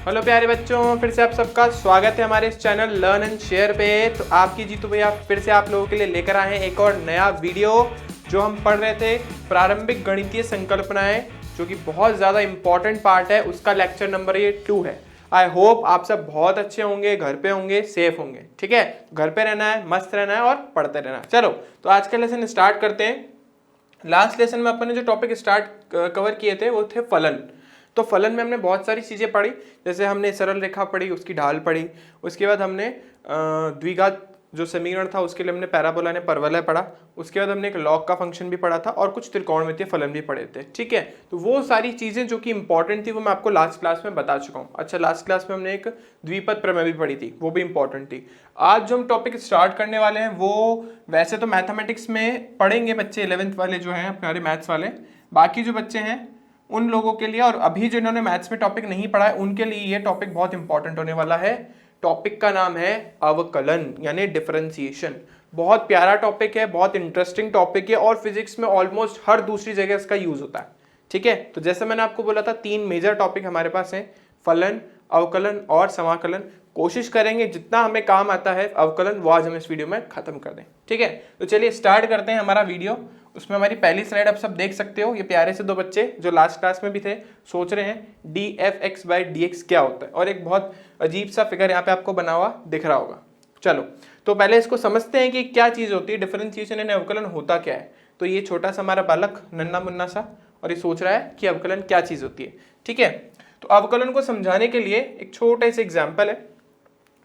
Hello प्यारे बच्चों, फिर से आप सबका स्वागत है हमारे इस चैनल लर्न एंड शेयर पे। तो आपकी जीतू भैया फिर से आप लोगों के लिए लेकर आए हैं एक और नया वीडियो। जो हम पढ़ रहे थे प्रारंभिक गणितीय संकल्पनाएं, जो कि बहुत ज़्यादा इंपॉर्टेंट पार्ट है, उसका लेक्चर नंबर ये 2 है। आई होप आप सब बहुत अच्छे होंगे, घर पे होंगे, सेफ होंगे। ठीक है, घर पे रहना है, मस्त रहना है और पढ़ते रहना है। चलो तो आज का लेसन स्टार्ट करते हैं। लास्ट लेसन में अपन ने जो टॉपिक कवर किए थे वो थे फलन। तो फलन में हमने बहुत सारी चीज़ें पढ़ी, जैसे हमने सरल रेखा पढ़ी, उसकी ढाल पढ़ी। उसके बाद हमने द्विघात जो समीकरण था उसके लिए हमने पैराबोला ने परवलय पढ़ा। उसके बाद हमने एक लॉग का फंक्शन भी पढ़ा था और कुछ त्रिकोणमितीय फलन भी पढ़े थे। ठीक है, तो वो सारी चीज़ें जो कि इंपॉर्टेंट थी वो मैं आपको लास्ट क्लास में बता चुका हूँ। अच्छा, लास्ट क्लास में हमने एक द्विपद प्रमेय भी पढ़ी थी, वो भी इंपॉर्टेंट थी। आज जो हम टॉपिक स्टार्ट करने वाले हैं वो वैसे तो मैथमेटिक्स में पढ़ेंगे बच्चे 11th वाले जो हैं हमारे मैथ्स वाले। बाकी जो बच्चे हैं उन लोगों के लिए, और अभी जिन्होंने मैथ्स में टॉपिक नहीं पढ़ा है उनके लिए ये टॉपिक बहुत इंपॉर्टेंट होने वाला है। टॉपिक का नाम है अवकलन यानी डिफरेंशिएशन। बहुत प्यारा टॉपिक है, बहुत इंटरेस्टिंग टॉपिक है और फिजिक्स में ऑलमोस्ट हर दूसरी जगह इसका यूज होता है। ठीक है, तो जैसे मैंने आपको बोला था 3 मेजर टॉपिक हमारे पास हैं, फलन, अवकलन और समाकलन। कोशिश करेंगे जितना हमें काम आता है अवकलन वो आज हम इस वीडियो में खत्म कर दें। ठीक है, तो चलिए स्टार्ट करते हैं हमारा वीडियो। उसमें हमारी पहली स्लाइड आप सब देख सकते हो। ये प्यारे से 2 बच्चे जो लास्ट क्लास में भी थे सोच रहे हैं df(x/dx) क्या होता है, और एक बहुत अजीब सा फिगर यहाँ पे आपको बना हुआ दिख रहा होगा। चलो तो पहले इसको समझते हैं कि क्या चीज़ होती है डिफरेंशिएशन यानी अवकलन होता क्या है। तो ये छोटा सा हमारा बालक नन्ना मुन्ना सा, और ये सोच रहा है कि अवकलन क्या चीज़ होती है। ठीक है, तो अवकलन को समझाने के लिए एक छोटा सा एग्जाम्पल है।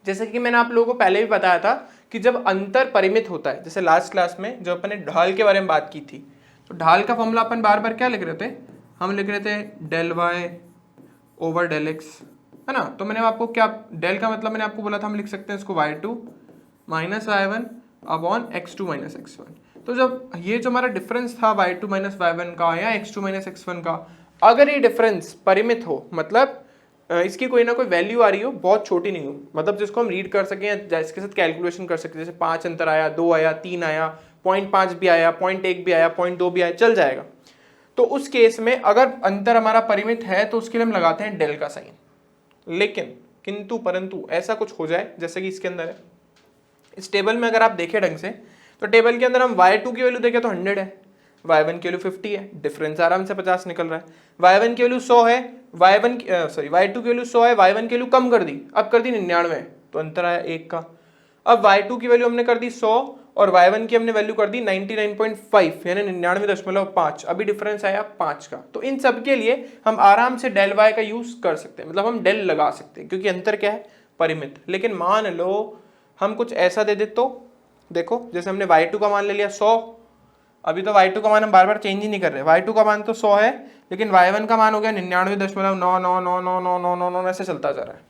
जैसे कि मैंने आप लोगों को पहले भी बताया था कि जब अंतर परिमित होता है, जैसे लास्ट क्लास में जब अपन ने ढाल के बारे में बात की थी, तो ढाल का फॉर्मूला अपन बार बार क्या लिख रहे थे, हम लिख रहे थे del y over del x, है ना। तो मैंने आपको क्या, डेल का मतलब मैंने आपको बोला था हम लिख सकते हैं इसको y2 minus y1 upon x2 minus x1। तो जब ये जो हमारा डिफरेंस था y2 माइनस y1 का या x2 माइनस x1 का, अगर ये डिफरेंस परिमित हो, मतलब इसकी कोई ना कोई वैल्यू आ रही हो, बहुत छोटी नहीं हो, मतलब जिसको हम रीड कर सकें या इसके साथ कैलकुलेशन कर सकें, जैसे 5 अंतर आया, 2 आया, 3 आया, 0.5 भी आया, 0.1 भी आया, 0.2 भी आया, चल जाएगा। तो उस केस में अगर अंतर हमारा परिमित है तो उसके लिए हम लगाते हैं डेल का साइन। लेकिन किंतु परंतु ऐसा कुछ हो जाए जैसे कि इसके अंदर है, इस टेबल में अगर आप देखें ढंग से, तो टेबल के अंदर हम y2 की वैल्यू देखें तो 100 है, y1 की वैल्यू 50 है, डिफरेंस आराम से 50 निकल रहा है। y1 की वैल्यू 100 है, y2 की वैल्यू 100 है, y1 की वैल्यू कम कर दी, अब कर दी 99, तो अंतर आया 1 का। अब y2 की वैल्यू हमने कर दी 100 और y1 की हमने वैल्यू कर दी 99.5 यानी 99.5, अभी डिफरेंस आया 5 का। तो इन सब के लिए हम आराम से डेल y का यूज कर सकते हैं, मतलब हम डेल लगा सकते हैं क्योंकि अंतर क्या है, परिमित। लेकिन मान लो हम कुछ ऐसा दे दे, तो देखो जैसे हमने y2 का मान ले लिया 100, अभी तो y2 का मान हम बार बार चेंज ही नहीं कर रहे, y2 का मान तो 100 है, लेकिन y1 का मान हो गया 99.9999999 ऐसे चलता जा रहा है।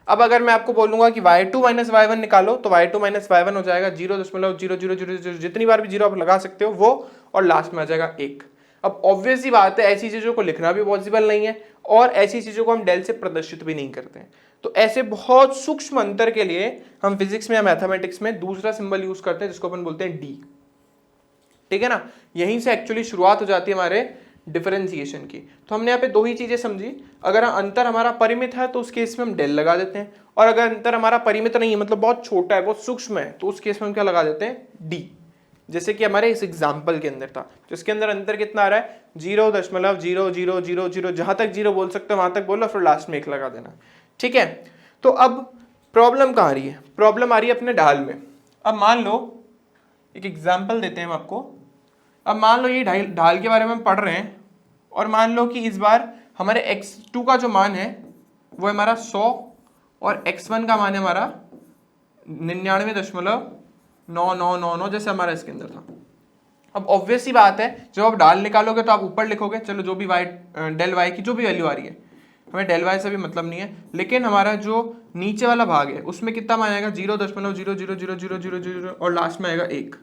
अब अगर मैं आपको बोलूंगा कि y2 माइनस y1 निकालो, तो y2 माइनस y1 हो जाएगा 0.0000, जितनी बार भी जीरो आप लगा सकते हो वो, और लास्ट में आ जाएगा 1। अब ऑब्वियस सी बात है, ऐसी चीज़ों को लिखना भी पॉसिबल नहीं है और ऐसी चीज़ों को हम डेल से प्रदर्शित भी नहीं करते हैं। तो ऐसे बहुत सूक्ष्म अंतर के लिए हम फिजिक्स में या मैथमेटिक्स में दूसरा सिंबल यूज करते हैं जिसको अपन बोलते हैं डी। ठीक है ना, यहीं से एक्चुअली शुरुआत हो जाती है हमारे डिफरेंशिएशन की। तो हमने यहाँ पे 2 ही चीजें समझी, अगर अंतर हमारा परिमित है तो उस केस में हम डेल लगा देते हैं, और अगर अंतर हमारा परिमित नहीं है, मतलब बहुत छोटा है, बहुत सूक्ष्म है, तो उस केस में हम क्या लगा देते हैं, डी। जैसे कि हमारे इस एग्जाम्पल के अंदर था, जिसके अंदर अंतर कितना आ रहा है, 0.0000, जहां तक 0 बोल सकते हो वहां तक बोलो, फिर लास्ट में 1 लगा देना। ठीक है, तो अब प्रॉब्लम कहाँ आ रही है, प्रॉब्लम आ रही है अपने ढाल में। अब मान लो एक एग्जाम्पल देते हैं हम आपको। अब मान लो ये ढाल के बारे में हम पढ़ रहे हैं, और मान लो कि इस बार हमारे x2 का जो मान है वो हमारा 100 और x1 का मान है हमारा 99.9999, जैसे हमारा इसके अंदर था। अब ऑब्वियस सी बात है, जब आप ढाल निकालोगे तो आप ऊपर लिखोगे, चलो जो भी डेल y की जो भी वैल्यू आ रही है, हमें डेल y से भी मतलब नहीं है, लेकिन हमारा जो नीचे वाला भाग है उसमें कितना मान आएगा, 0.00000 और लास्ट में आएगा 1।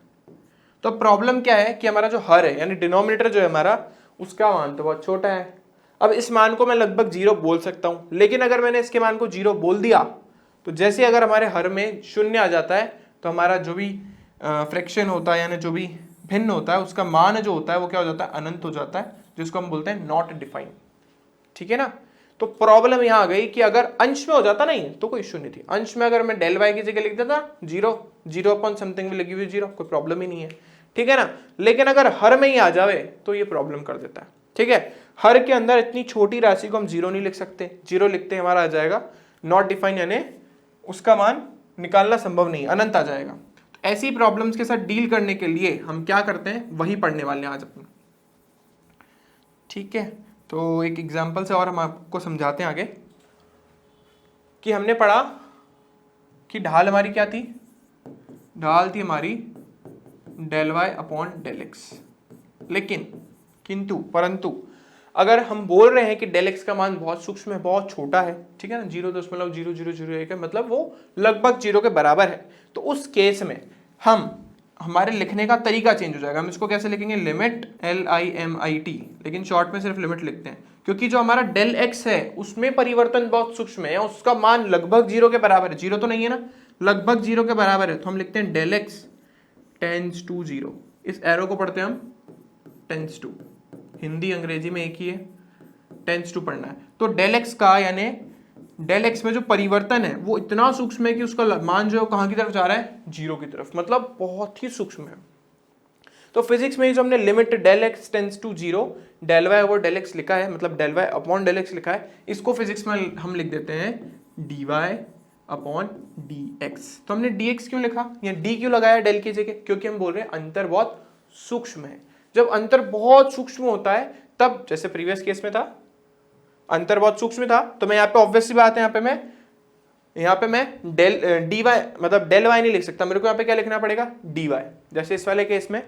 तो प्रॉब्लम क्या है कि हमारा जो हर है यानी डिनोमिनेटर जो है हमारा, उसका मान तो बहुत छोटा है। अब इस मान को मैं लगभग 0 बोल सकता हूं, लेकिन अगर मैंने इसके मान को 0 बोल दिया तो जैसे अगर हमारे हर में 0 आ जाता है तो हमारा जो भी फ्रैक्शन होता है यानी जो भी भिन्न होता है उसका मान जो होता है वो क्या हो जाता है, अनंत हो जाता है, जिसको हम बोलते हैं नॉट डिफाइंड। ठीक है ना, तो प्रॉब्लम यहां आ गई कि अगर अंश में हो जाता नहीं तो कोई इश्यू नहीं थी। अंश में अगर मैं डेल वाई की जगह लिख देता 0 अपॉन समथिंग में लगी हुई 0, कोई प्रॉब्लम ही नहीं है, ठीक है ना। लेकिन अगर हर में ही आ जावे तो ये प्रॉब्लम कर देता है, ठीक है। हर के अंदर इतनी छोटी राशि को हम 0 नहीं लिख सकते, 0 लिखते हमारा आ जाएगा नॉट डिफाइन, यानी उसका मान निकालना संभव नहीं, अनंत आ जाएगा। तो ऐसी प्रॉब्लम्स के साथ डील करने के लिए हम क्या करते हैं, वही पढ़ने वाले हैं आज अपन, ठीक है। तो एक एग्जांपल से और हम आपको समझाते हैं आगे कि हमने पढ़ा कि ढाल हमारी क्या थी, ढाल थी हमारी del Y upon del x. लेकिन किंतु परंतु अगर हम बोल रहे हैं कि डेल एक्स का मान बहुत सूक्ष्म है, बहुत छोटा है, ठीक है ना, 0.0001 है, मतलब वो लगभग 0 के बराबर है, तो उस केस में हमारे लिखने का तरीका चेंज हो जाएगा। हम इसको कैसे लिखेंगे, लिमिट LIMIT, लेकिन शॉर्ट में सिर्फ लिमिट लिखते हैं, क्योंकि जो हमारा डेल एक्स है उसमें परिवर्तन बहुत सूक्ष्म है, उसका मान लगभग 0 के बराबर है, 0 तो नहीं है ना, लगभग 0 के बराबर है, तो हम लिखते हैं डेल एक्स टेंड्स टू 0। इस एरो को पढ़ते हैं हम टेंड्स टू, हिंदी अंग्रेजी में एक ही है, टेंड्स टू पढ़ना है। तो डेल एक्स का यानी डेल एक्स में जो परिवर्तन है वो इतना सूक्ष्म है कि उसका मान जो है कहां की तरफ जा रहा है, 0 की तरफ, मतलब बहुत ही सूक्ष्म है। तो फिजिक्स में जो हमने limit del x tends to 0 del y over del x लिखा है, मतलब del Y upon del x लिखा है, इसको फिजिक्स में हम लिख देते हैं d Y upon D x. तो हमने डी एक्स क्यों लिखा या डी क्यों लगाया डेल की जगह, क्योंकि हम बोल रहे हैं अंतर बहुत सूक्ष्म है। जब अंतर बहुत सूक्ष्म होता है तब, जैसे प्रीवियस केस में था अंतर बहुत सूक्ष्म था, तो मैं यहाँ पे ऑब्वियस सी बात है, यहाँ पे मैं डेल डी वाई मतलब डेल वाई नहीं लिख सकता, मेरे को यहाँ पे क्या लिखना पड़ेगा, डी वाई। जैसे इस वाले केस में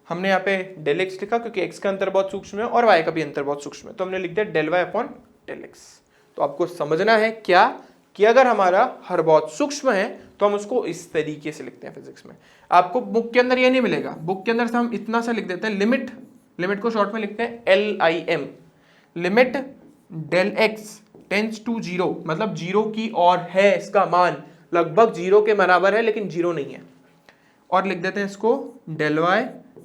हमने यहाँ पे डेल एक्स लिखा क्योंकि एक्स का अंतर बहुत सूक्ष्म है और वाई का भी अंतर बहुत सूक्ष्म है, तो हमने लिख दिया del Y upon del x. तो आपको समझना है क्या कि अगर हमारा हर बहुत सूक्ष्म है तो हम उसको इस तरीके से लिखते हैं फिजिक्स में। आपको बुक के अंदर ये नहीं मिलेगा, बुक के अंदर से हम इतना सा लिख देते हैं लिमिट, लिमिट को शॉर्ट में लिखते हैं LIM, limit del x tends to 0, मतलब 0 की ओर है, इसका मान लगभग 0 के बराबर है लेकिन 0 नहीं है, और लिख देते हैं इसको del Y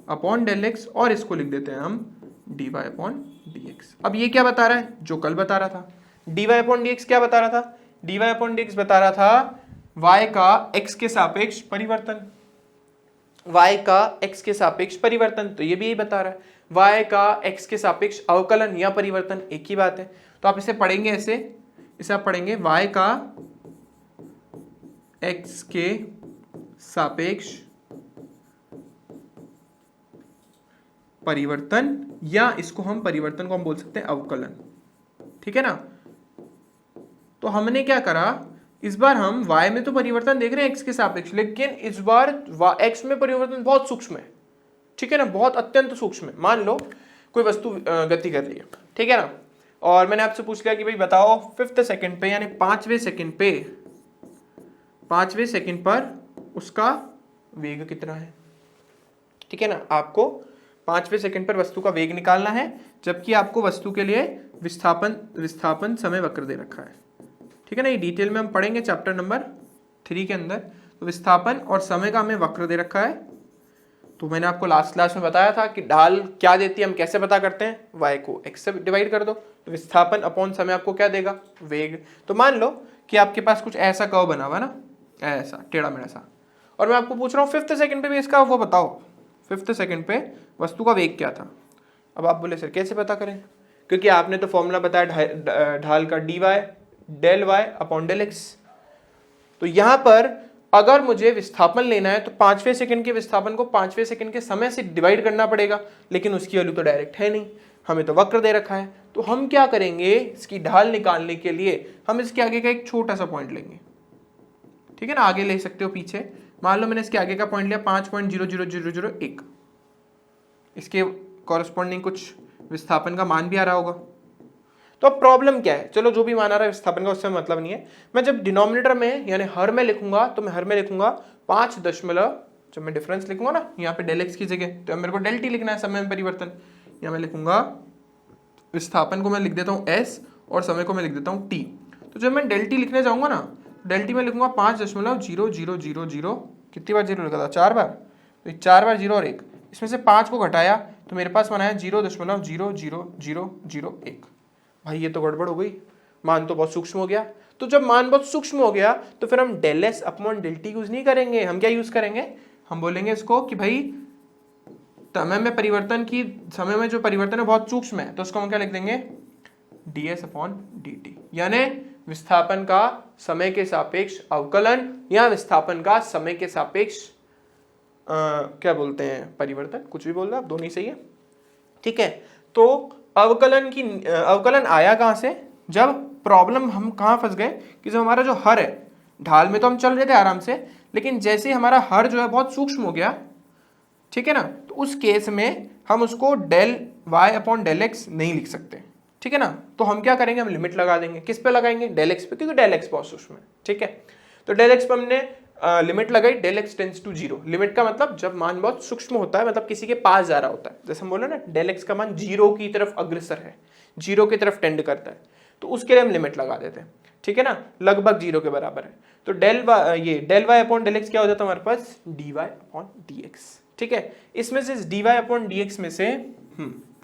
upon del x, और इसको लिख देते हैं हम d Y upon D x. अब ये क्या बता रहा है, जो कल बता रहा था, d Y upon D x क्या बता रहा था, d Y upon D x बता रहा था y का x के सापेक्ष परिवर्तन, y का x के सापेक्ष परिवर्तन, तो ये भी यही बता रहा है y का x के सापेक्ष अवकलन या परिवर्तन, एक ही बात है। तो आप इसे पढ़ेंगे ऐसे, इसे आप पढ़ेंगे y का x के सापेक्ष परिवर्तन, या इसको हम परिवर्तन को हम बोल सकते हैं अवकलन, ठीक है ना। तो हमने क्या करा, इस बार हम y में तो परिवर्तन देख रहे हैं x के सापेक्ष, लेकिन इस बार x में परिवर्तन बहुत सूक्ष्म है, ठीक है ना, बहुत अत्यंत सूक्ष्म है। मान लो कोई वस्तु गति कर रही है, ठीक है ना, और मैंने आपसे पूछ लिया कि भाई बताओ 5th सेकंड पे यानी 5वें सेकंड पर उसका वेग कितना है, ठीक है ना। आपको 5वें सेकंड पर वस्तु का वेग निकालना है, जबकि आपको वस्तु के लिए विस्थापन समय वक्र दे रखा है, ठीक है ना। ये डिटेल में हम पढ़ेंगे चैप्टर नंबर 3 के अंदर। तो विस्थापन और समय का हमें वक्र दे रखा है। तो मैंने आपको लास्ट क्लास में बताया था कि ढाल क्या देती है, हम कैसे पता करते हैं, y को x से डिवाइड कर दो, तो विस्थापन अपॉन समय आपको क्या देगा, वेग। तो मान लो कि आपके पास कुछ ऐसा कर्व बना हुआ ना, ऐसा टेढ़ा मेढ़ा सा, और मैं आपको पूछ रहा हूँ 5th सेकंड पे भी इसका वो बताओ, 5th सेकंड पे वस्तु का वेग क्या था। अब आप बोले सर कैसे पता करें, क्योंकि आपने तो फॉर्मूला बताया ढाल का d y del Y upon del x. तो यहां पर अगर मुझे विस्थापन लेना है तो 5वें सेकंड के विस्थापन को 5वें सेकंड के समय से डिवाइड करना पड़ेगा, लेकिन उसकी वैल्यू तो डायरेक्ट है नहीं, हमें तो वक्र दे रखा है। तो हम क्या करेंगे, इसकी ढाल निकालने के लिए हम इसके आगे का एक छोटा सा पॉइंट लेंगे, ठीक है ना, आगे ले सकते हो पीछे। मान लो मैंने इसके आगे का पॉइंट लिया 5.00001, इसके कॉरेस्पॉन्डिंग कुछ विस्थापन का मान भी आ रहा होगा। तो अब प्रॉब्लम क्या है, चलो जो भी मान आ रहा है विस्थापन का उससे मतलब नहीं है। मैं जब डिनोमिनेटर में यानी हर में लिखूंगा तो मैं हर में लिखूंगा 5 दशमलव, जब मैं डिफरेंस लिखूंगा ना यहाँ पे डेल एक्स की जगह, तो मेरे को डेल टी लिखना है, समय में परिवर्तन। यहाँ मैं लिखूंगा विस्थापन को मैं लिख देता हूँ s और समय को मैं लिख देता हूँ t। तो जब मैं डेल टी लिखने जाऊंगा ना, डेल टी में लिखूंगा 5.0000, कितनी बार 0 लिखा था, 4 बार, तो 4 बार 0 और 1, इसमें से 5 को घटाया तो मेरे पास बना है 0.00001। भाई ये तो गड़बड़ हो गई, मान तो बहुत सूक्ष्म हो गया। तो जब मान बहुत सूक्ष्म हो गया तो फिर हम del s upon del t use नहीं करेंगे, हम क्या यूज करेंगे, हम बोलेंगे इसको कि भाई समय में जो परिवर्तन है बहुत सूक्ष्म है, तो उसको हम क्या लिख देंगे, D S upon D T, यानी विस्थापन का समय के सापेक्ष अवकलन या विस्थापन का समय के सापेक्ष क्या बोलते हैं परिवर्तन, कुछ भी बोल रहे आप, दोनों ही सही है। ठीक है, तो अवकलन आया कहां से, जब प्रॉब्लम हम कहां फंस गए कि जब हमारा जो हर है, ढाल में तो हम चल रहे थे आराम से, लेकिन जैसे हमारा हर जो है बहुत सूक्ष्म हो गया, ठीक है ना, तो उस केस में हम उसको del Y upon del x नहीं लिख सकते। ठीक है ना, तो हम क्या करेंगे, हम लिमिट लगा देंगे, किस पे लगाएंगे, डेल एक्स पे, क्योंकि डेल एक्स बहुत सूक्ष्म है। ठीक है, तो डेल एक्स पे हमने लिमिट लगाई, del x tends to zero. Limit का मतलब जब मान बहुत सूक्ष्म होता है, मतलब किसी के पास जा रहा होता है, जैसे हम बोले ना डेल एक्स का मान जीरो की तरफ अग्रसर है, जीरो की तरफ टेंड करता है, तो उसके लिए हम लिमिट लगा देते हैं। ठीक है ना, लगभग जीरो के बराबर है, तो del Y upon del X क्या हो जाता है हमारे पास, D Y upon D X. ठीक है, इसमें से D Y upon D X में से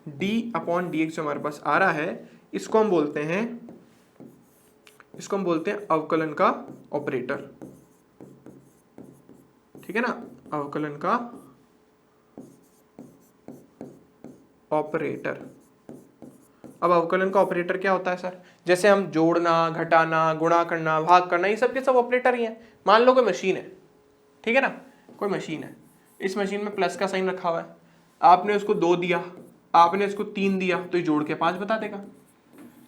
डी अपॉन डी एक्स जो हमारे पास आ रहा है, इसको हम बोलते हैं अवकलन का ऑपरेटर। ठीक है ना, अवकलन का ऑपरेटर। अब अवकलन का ऑपरेटर क्या होता है सर, जैसे हम जोड़ना, घटाना, गुणा करना, भाग करना, ये सब के सब ऑपरेटर ही हैं। मान लो कोई मशीन है, ठीक है ना, कोई मशीन है, इस मशीन में प्लस का साइन रखा हुआ है, आपने उसको 2 दिया, आपने इसको 3 दिया, तो ये जोड़ के 5 बता देगा।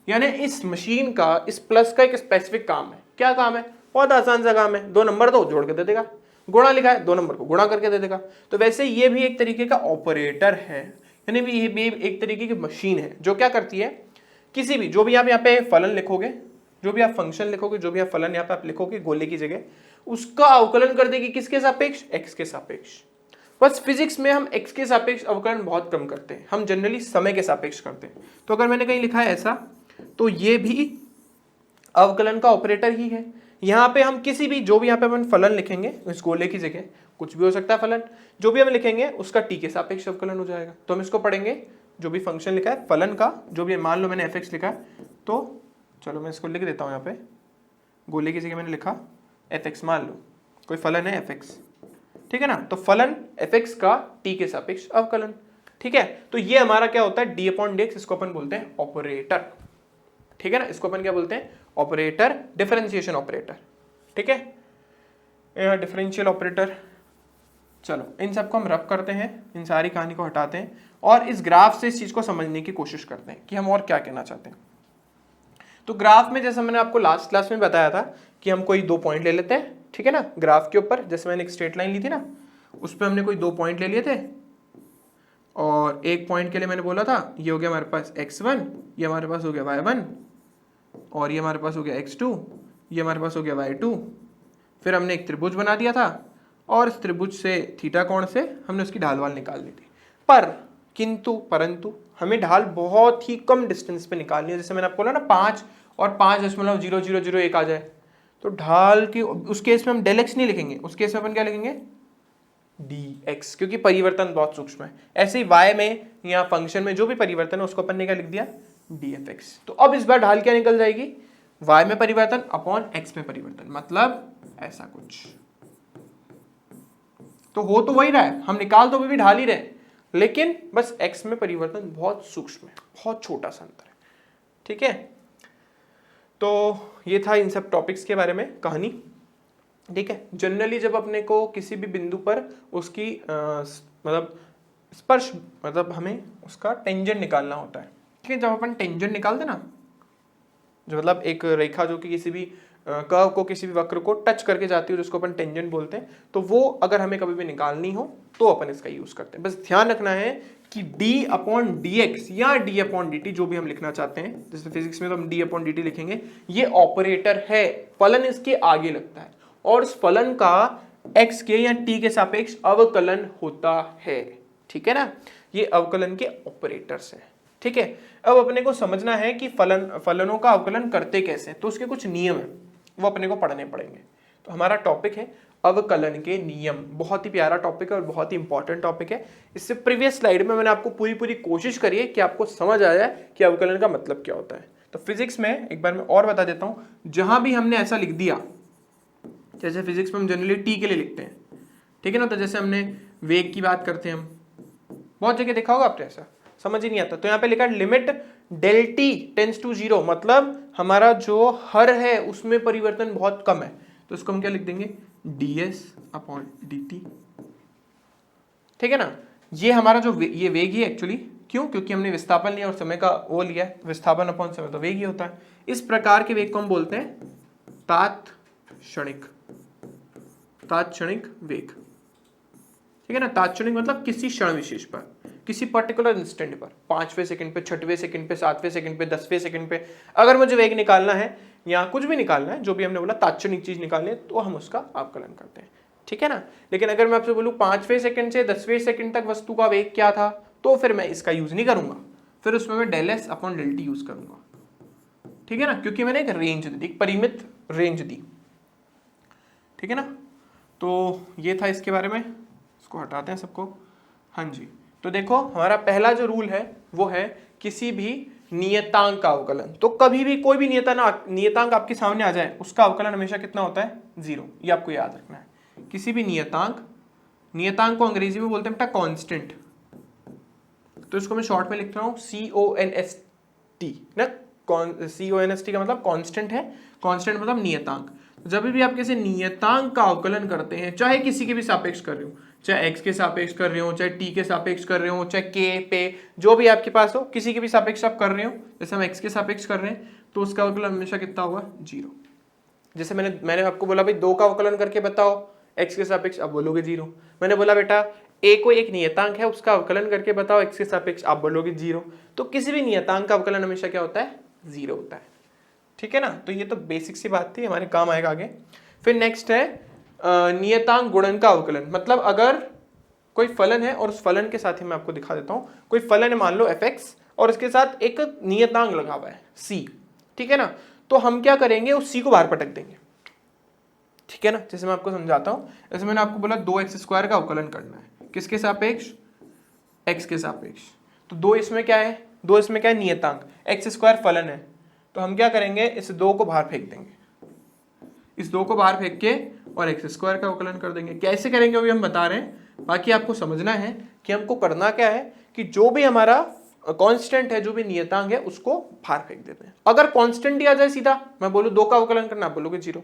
यानी इस मशीन का, इस प्लस का एक स्पेसिफिक काम है। क्या काम है, बहुत आसान सा काम है, 2 नंबर दो, जोड़ के दे देगा। गुणा लिखा है, 2 नंबर को गुणा करके दे देगा। तो वैसे ये भी एक तरीके का ऑपरेटर है, यानी ये भी एक तरीके की मशीन है जो क्या करती है, किसी भी, जो भी आप यहाँ पे फलन लिखोगे, जो भी आप फंक्शन लिखोगे, जो भी आप फलन यहाँ पे आप लिखोगे गोले की जगह, उसका अवकलन कर देगी किसके सापेक्ष, एक्स के सापेक्ष। बस फिजिक्स में हम एक्स के सापेक्ष अवकलन बहुत कम करते हैं, हम जनरली समय के सापेक्ष करते हैं। तो अगर मैंने कहीं लिखा है ऐसा, तो ये भी अवकलन का ऑपरेटर ही है। यहाँ पे हम किसी भी, जो भी यहाँ पे हम फलन लिखेंगे, इस गोले की जगह कुछ भी हो सकता है फलन, जो भी हम लिखेंगे उसका टी के सापेक्ष अवकलन हो जाएगा। तो हम इसको पढ़ेंगे, जो भी फंक्शन लिखा है फलन का, जो भी, मान लो मैंने एफ एक्स लिखा है, तो चलो मैं इसको लिख देता हूँ यहाँ पे, गोले की जगह मैंने लिखा एफ एक्स, मान लो कोई फलन है एफ एक्स, ठीक है ना, तो फलन एफ एक्स का टी के सापेक्ष अवकलन। ठीक है, तो ये हमारा क्या होता है, डी अपॉन डी एक्स, इसको अपन बोलते हैं ऑपरेटर। ठीक है ना, इसको अपन क्या बोलते हैं, ऑपरेटर, डिफरेंशिएशन ऑपरेटर। ठीक है, डिफरेंशियल ऑपरेटर। चलो इन सबको हम रब करते हैं, इन सारी कहानी को हटाते हैं और इस ग्राफ से इस चीज को समझने की कोशिश करते हैं कि हम और क्या कहना चाहते हैं। तो ग्राफ में, जैसे मैंने आपको लास्ट क्लास में बताया था कि हम कोई 2 पॉइंट ले लेते हैं, ठीक है ना, ग्राफ के ऊपर, जैसे मैंने एक स्ट्रेट लाइन ली थी ना, उस पर हमने कोई 2 पॉइंट ले लिए थे, और एक पॉइंट के लिए मैंने बोला था ये हो गया हमारे पास x1, ये हमारे पास हो गया y1, और ये हमारे पास हो गया x2, ये हमारे पास हो गया y2। फिर हमने एक त्रिभुज बना दिया था और इस त्रिभुज से थीटा कोण से हमने उसकी ढाल निकाल ली थी। परंतु हमें ढाल बहुत ही कम डिस्टेंस पे निकालनी है। जैसे मैंने आपको बोला ना 5 और 5.0001 आ जाए, तो ढाल की उस केस में हम डेल एक्स नहीं लिखेंगे, उस केस में अपन क्या लिखेंगे, dx, क्योंकि परिवर्तन बहुत सूक्ष्म है। ऐसे ही y में या फंक्शन में जो भी परिवर्तन है उसको अपन ने क्या लिख दिया, dfx। तो अब इस बार ढाल क्या निकल जाएगी, y में परिवर्तन अपॉन x में परिवर्तन, मतलब ऐसा कुछ। तो हो तो वही रहा है, हम निकाल तो भी ढाल ही रहे, लेकिन बस x में परिवर्तन बहुत सूक्ष्म है, बहुत छोटा सा अंतर है। ठीक है, तो ये था इन सब टॉपिक्स के बारे में कहानी। ठीक है, जनरली जब अपने को किसी भी बिंदु पर उसकी मतलब स्पर्श, मतलब हमें उसका टेंजेंट निकालना होता है। ठीक है, जब अपन टेंजेंट निकालते ना, जो मतलब एक रेखा जो कि किसी भी कर्व को, किसी भी वक्र को टच करके जाती है, जिसको अपन टेंजेंट बोलते हैं, तो वो अगर हमें कभी भी निकालनी हो तो अपन इसका यूज करते हैं। बस ध्यान रखना है कि d अपॉन डी एक्स या d अपॉन डी टी, जो भी हम लिखना चाहते हैं, जैसे फिजिक्स में तो हम d अपॉन डी टी लिखेंगे, ये ऑपरेटर है, फलन इसके आगे लगता है और उस फलन का x के या t के सापेक्ष अवकलन होता है। ठीक है ना, ये अवकलन के ऑपरेटर्स हैं। ठीक है, अब अपने को समझना है कि फलनों का अवकलन करते कैसे, तो उसके कुछ नियम है, वो अपने को पढ़ने पड़ेंगे। तो हमारा टॉपिक है अवकलन के नियम। बहुत ही प्यारा टॉपिक है और बहुत ही इंपॉर्टेंट टॉपिक है। इससे प्रीवियस स्लाइड में मैंने आपको पूरी कोशिश करी है कि आपको समझ आ जाए कि अवकलन का मतलब क्या होता है। तो फिजिक्स में एक बार मैं और बता देता हूँ, जहां भी हमने ऐसा लिख दिया, जैसे फिजिक्स में हम जनरली टी के लिए लिखते हैं, ठीक है ना, तो जैसे हमने वेग की बात करते हैं, हम बहुत जगह देखा होगा आपने, ऐसा समझ ही नहीं आता, तो यहाँ पे लिखा है limit del t tends to zero, मतलब हमारा जो हर है उसमें परिवर्तन बहुत कम है, तो इसको हम क्या लिख देंगे, ds अपॉन dt, ठीक है ना। ये हमारा जो ये वेग ही एक्चुअली, क्यों, क्योंकि हमने विस्थापन लिया और समय का वो लिया, विस्थापन अपॉन समय, तो वेग ही होता है। इस प्रकार के वेग को हम बोलते हैं तात्क्षणिक वेग, ठीक है ना। तात्क्षणिक मतलब किसी क्षण विशेष पर, किसी पर्टिकुलर इंस्टेंट पर, 5वें सेकंड पे, 6वें सेकंड पे, 7वें सेकंड पे, 10वें सेकंड पे, अगर मुझे वेग निकालना है या कुछ भी निकालना है, जो भी हमने बोला तात्क्षणिक चीज निकालनी है, तो हम उसका अवकलन करते हैं, ठीक है ना। लेकिन अगर मैं आपसे बोलूं 5वें सेकंड से 10वें सेकंड तक वस्तु का वेग क्या था, तो फिर मैं इसका यूज नहीं करूंगा, फिर उसमें मैं del s upon del t use करूंगा, ठीक है ना, क्योंकि मैंने एक रेंज दी, एक परिमित रेंज दी, ठीक है ना। तो ये था इसके बारे में, इसको हटाते हैं सबको। हाँ जी, तो देखो हमारा पहला जो रूल है वो है किसी भी नियतांक का अवकलन, तो कभी भी कोई भी नियतांक आपके सामने आ जाए, उसका अवकलन हमेशा कितना होता है, 0, ये आपको याद रखना है। किसी भी नियतांक को अंग्रेजी में बोलते हैं बेटा कांस्टेंट, तो इसको मैं शॉर्ट में लिखता हूँ CONST ना, CONST का मतलब कांस्टेंट है, कांस्टेंट मतलब नियतांक। जब भी आप किसी नियतांक का अवकलन करते हैं, चाहे किसी के भी सापेक्ष कर रहे हो, चाहे x के सापेक्ष कर रहे हो, चाहे t के सापेक्ष कर रहे हो, चाहे k पे, जो भी आपके पास हो, किसी के भी सापेक्ष आप कर रहे हो, जैसे हम x के सापेक्ष कर रहे हैं, तो उसका अवकलन हमेशा कितना होगा, 0। जैसे मैंने आपको बोला भाई 2 का अवकलन करके बताओ x के सापेक्ष, आप बोलोगे 0। मैंने बोला बेटा a कोई एक नियतांक है, उसका अवकलन करके बताओ x के सापेक्ष, आप बोलोगे 0। तो किसी भी नियतांक का अवकलन हमेशा क्या होता है, 0 होता है, ठीक है ना। तो ये तो बेसिक सी बात थी, हमारे काम आएगा आगे। फिर नेक्स्ट है नियतांक गुणन का अवकलन, मतलब अगर कोई फलन है और उस फलन के साथ ही मैं आपको दिखा देता हूं, कोई फलन है मान लो fx और उसके साथ एक नियतांक लगा हुआ है c, ठीक है ना, तो हम क्या करेंगे, उस c को बाहर पटक देंगे, ठीक है ना। जैसे मैं आपको समझाता हूं, जैसे मैंने आपको बोला 2x² का अवकलन करना है, किसके सापेक्ष, x के सापेक्ष, तो 2 इसमें क्या है, नियतांक, x² फलन है, तो हम क्या करेंगे, इस 2 को बाहर फेंक देंगे, इस 2 को बाहर फेंक के और x² का अवकलन कर देंगे। कैसे करेंगे अभी हम बता रहे हैं, बाकी आपको समझना है कि हमको करना क्या है, कि जो भी हमारा कांस्टेंट है, जो भी नियतांक है, उसको बाहर फेंक देते हैं। अगर कांस्टेंट ही आ जाए सीधा, मैं बोलूं 2 का अवकलन करना, आप बोलोगे 0।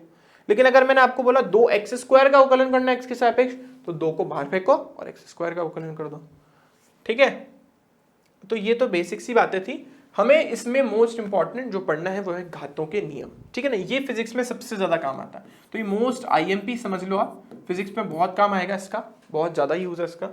लेकिन अगर मैंने आपको बोला 2x² का अवकलन करना है x के सापेक्ष, तो 2 को बाहर फेंको और x² का अवकलन कर दो, ठीक है। तो ये तो बेसिक सी बातें थी। हमें इसमें मोस्ट इंपॉर्टेंट जो पढ़ना है वो है घातों के नियम, ठीक है ना, ये फिजिक्स में सबसे ज्यादा काम आता है। तो ये मोस्ट IMP समझ लो आप, फिजिक्स में बहुत काम आएगा इसका, बहुत ज्यादा यूज है इसका।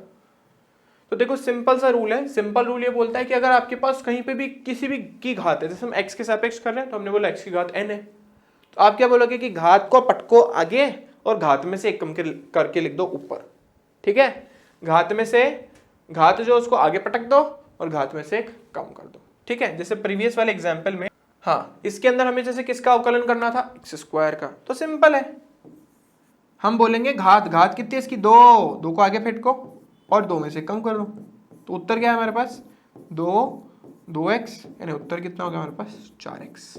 तो देखो सिंपल सा रूल है, सिंपल रूल ये बोलता है कि अगर आपके पास कहीं पे भी किसी भी की घात है, जैसे हम x के सापेक्ष कर रहे हैं, तो हमने बोला x की घात n है, तो आप क्या बोलोगे कि घात को पटको आगे और घात में से एक कम करके लिख दो ऊपर, ठीक है। घात में से घात जो उसको आगे पटक दो और घात में से एक कम कर दो, ठीक है। जैसे प्रीवियस वाले एग्जाम्पल में, हाँ, इसके अंदर हमें जैसे किसका अवकलन करना था, x² का, तो सिंपल है, हम बोलेंगे घात कितनी है इसकी, 2 को आगे फेंको और 2 में से कम कर दो, तो उत्तर क्या है हमारे पास, 2x, यानी उत्तर कितना हो गया हमारे पास, 4x,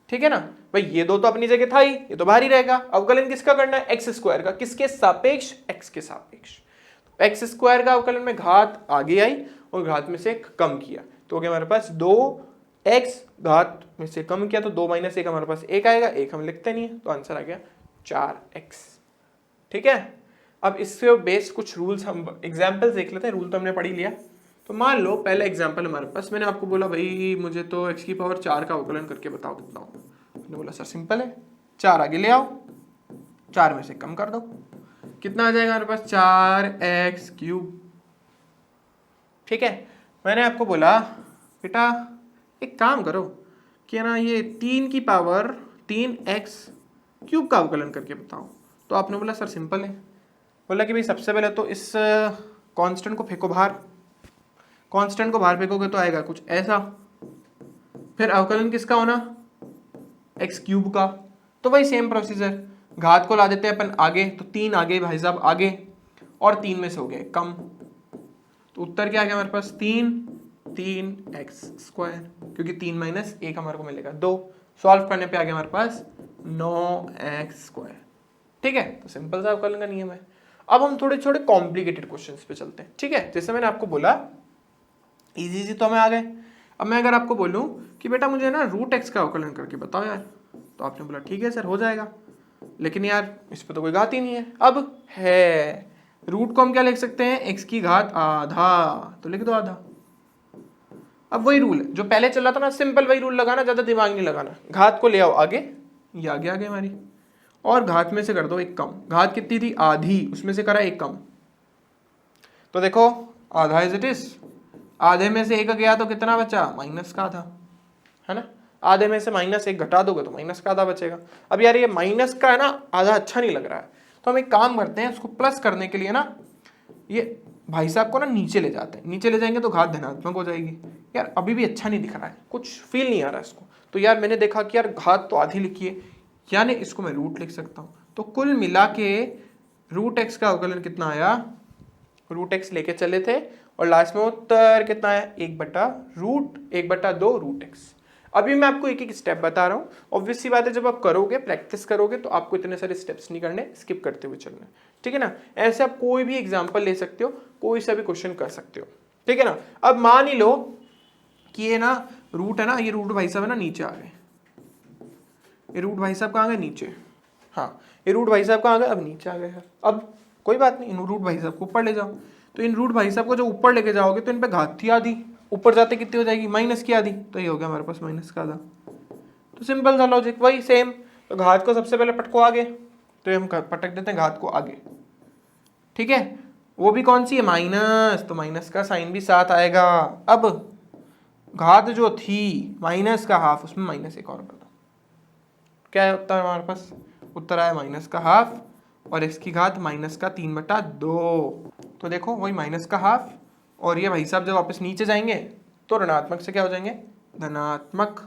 ठीक है ना। भाई ये 2 तो अपनी जगह था ही, ये तो बाहर ही रहेगा। अवकलन किसका करना है, x² का, किसके सापेक्ष, x के सापेक्ष। x² का अवकलन में घात आगे आई और घात में से एक कम किया, तो हो गया हमारे पास 2x, घात में से कम किया तो 2 - 1 हमारे पास 1 आएगा, 1 हम लिखते नहीं है, तो आंसर आ गया 4x, ठीक है। अब इससे बेस्ड कुछ रूल्स हम एग्जाम्पल्स देख लेते हैं, रूल तो हमने पढ़ ही लिया। तो मान लो पहला एग्जाम्पल हमारे पास, मैंने आपको बोला भाई मुझे तो x⁴ का अवकलन करके बताओ कितना हो, मैंने बोला सर सिंपल है, 4 आगे ले आओ, 4 में से कम कर दो, कितना आ जाएगा हमारे पास, 4x³, ठीक है। मैंने आपको बोला बेटा एक काम करो कि ना ये 3 की पावर 3x³ का अवकलन करके बताओ, तो आपने बोला सर सिंपल है। बोला कि भाई सबसे पहले तो इस कांस्टेंट को फेंको बाहर, कांस्टेंट को बाहर फेंकोगे तो आएगा कुछ ऐसा, फिर अवकलन किसका होना, x³ का, तो वही सेम प्रोसीजर, घात को ला देते हैं अपन आगे, तो 3 आगे भाई साहब आगे, और 3 में से हो गए कम, तो उत्तर क्या आ गया हमारे पास, 3 3x², क्योंकि 3 माइनस 1 हमारे को मिलेगा 2। सॉल्व करने पे आ गया हमारे पास 9x²। ठीक है, तो सिंपल सा अवकलन का नियम है। अब हम थोड़े छोटे कॉम्प्लिकेटेड क्वेश्चंस पे चलते हैं। ठीक है, जैसे मैंने आपको बोला इजी तो हमें आ गए। अब मैं अगर आपको बोलूं कि बेटा मुझे ना √x का अवकलन करके बताओ यार, तो आपने बोला ठीक है सर हो जाएगा, लेकिन यार इस पर तो कोई घात ही नहीं है। अब है रूट को हम क्या लिख सकते हैं, x की घात आधा, तो लिख दो आधा। अब वही रूल है जो पहले चल रहा था ना, सिंपल वही रूल लगाना, ज्यादा दिमाग नहीं लगाना। घात को ले आओ आगे, ये आगे आ गई हमारी, और घात में से कर दो एक कम। घात कितनी थी, आधी, उसमें से करा एक कम, तो देखो आधा इज इट इज। आधे में से एक गया तो कितना बचा, माइनस का आधा, है ना। आधे में से -1 घटा दोगे तो माइनस का आधा बचेगा। अब यार ये माइनस का है ना आधा अच्छा नहीं लग रहा है, तो हम एक काम करते हैं, उसको प्लस करने के लिए ना ये भाई साहब को ना नीचे ले जाते हैं। नीचे ले जाएंगे तो घात धनात्मक हो जाएगी। यार अभी भी अच्छा नहीं दिख रहा है, कुछ फील नहीं आ रहा है इसको। तो यार मैंने देखा कि यार घात तो आधी लिखी है, यानी इसको मैं रूट लिख सकता हूँ। तो कुल मिला के √x का अवकलन कितना आया, √x लेके चले थे और लास्ट में उत्तर कितना है, 1/2 √x। अभी मैं आपको एक एक स्टेप बता रहा हूँ। ऑब्वियस सी बात है, जब आप करोगे, प्रैक्टिस करोगे, तो आपको इतने सारे स्टेप्स नहीं करने, स्किप करते हुए चलना है। ठीक है ना। ऐसे आप कोई भी एग्जांपल ले सकते हो, कोई सा भी क्वेश्चन कर सकते हो। ठीक है ना। अब मान ही लो कि ये ना रूट है ना, ये रूट भाई साहब है ना नीचे आ गए, ये रूट भाई साहब कहाँ गए, नीचे। हाँ, ये रूट भाई साहब कहाँ गए, अब नीचे आ गए है। अब कोई बात नहीं, इन रूट भाई साहब को ऊपर ले जाओ। तो इन रूट भाई साहब को जो ऊपर लेके जाओगे तो इन पे घात थी आधी, ऊपर जाते कितनी हो जाएगी, माइनस की आधी, तो ये हो गया हमारे पास माइनस का आधा। तो सिंपल सा लॉजिक वही सेम। तो घात को सबसे पहले पटको आगे, तो हम पटक देते हैं घात को आगे। ठीक है, वो भी कौन सी है, माइनस, तो माइनस का साइन भी साथ आएगा। अब घात जो थी माइनस का हाफ, उसमें -1 और कर दो, क्या है उत्तर हमारे पास, उत्तर आया -½ और इसकी घात -3/2। तो देखो वही माइनस का हाफ, और ये भाई साहब जब वापस नीचे जाएंगे तो ऋणात्मक से क्या हो जाएंगे, धनात्मक।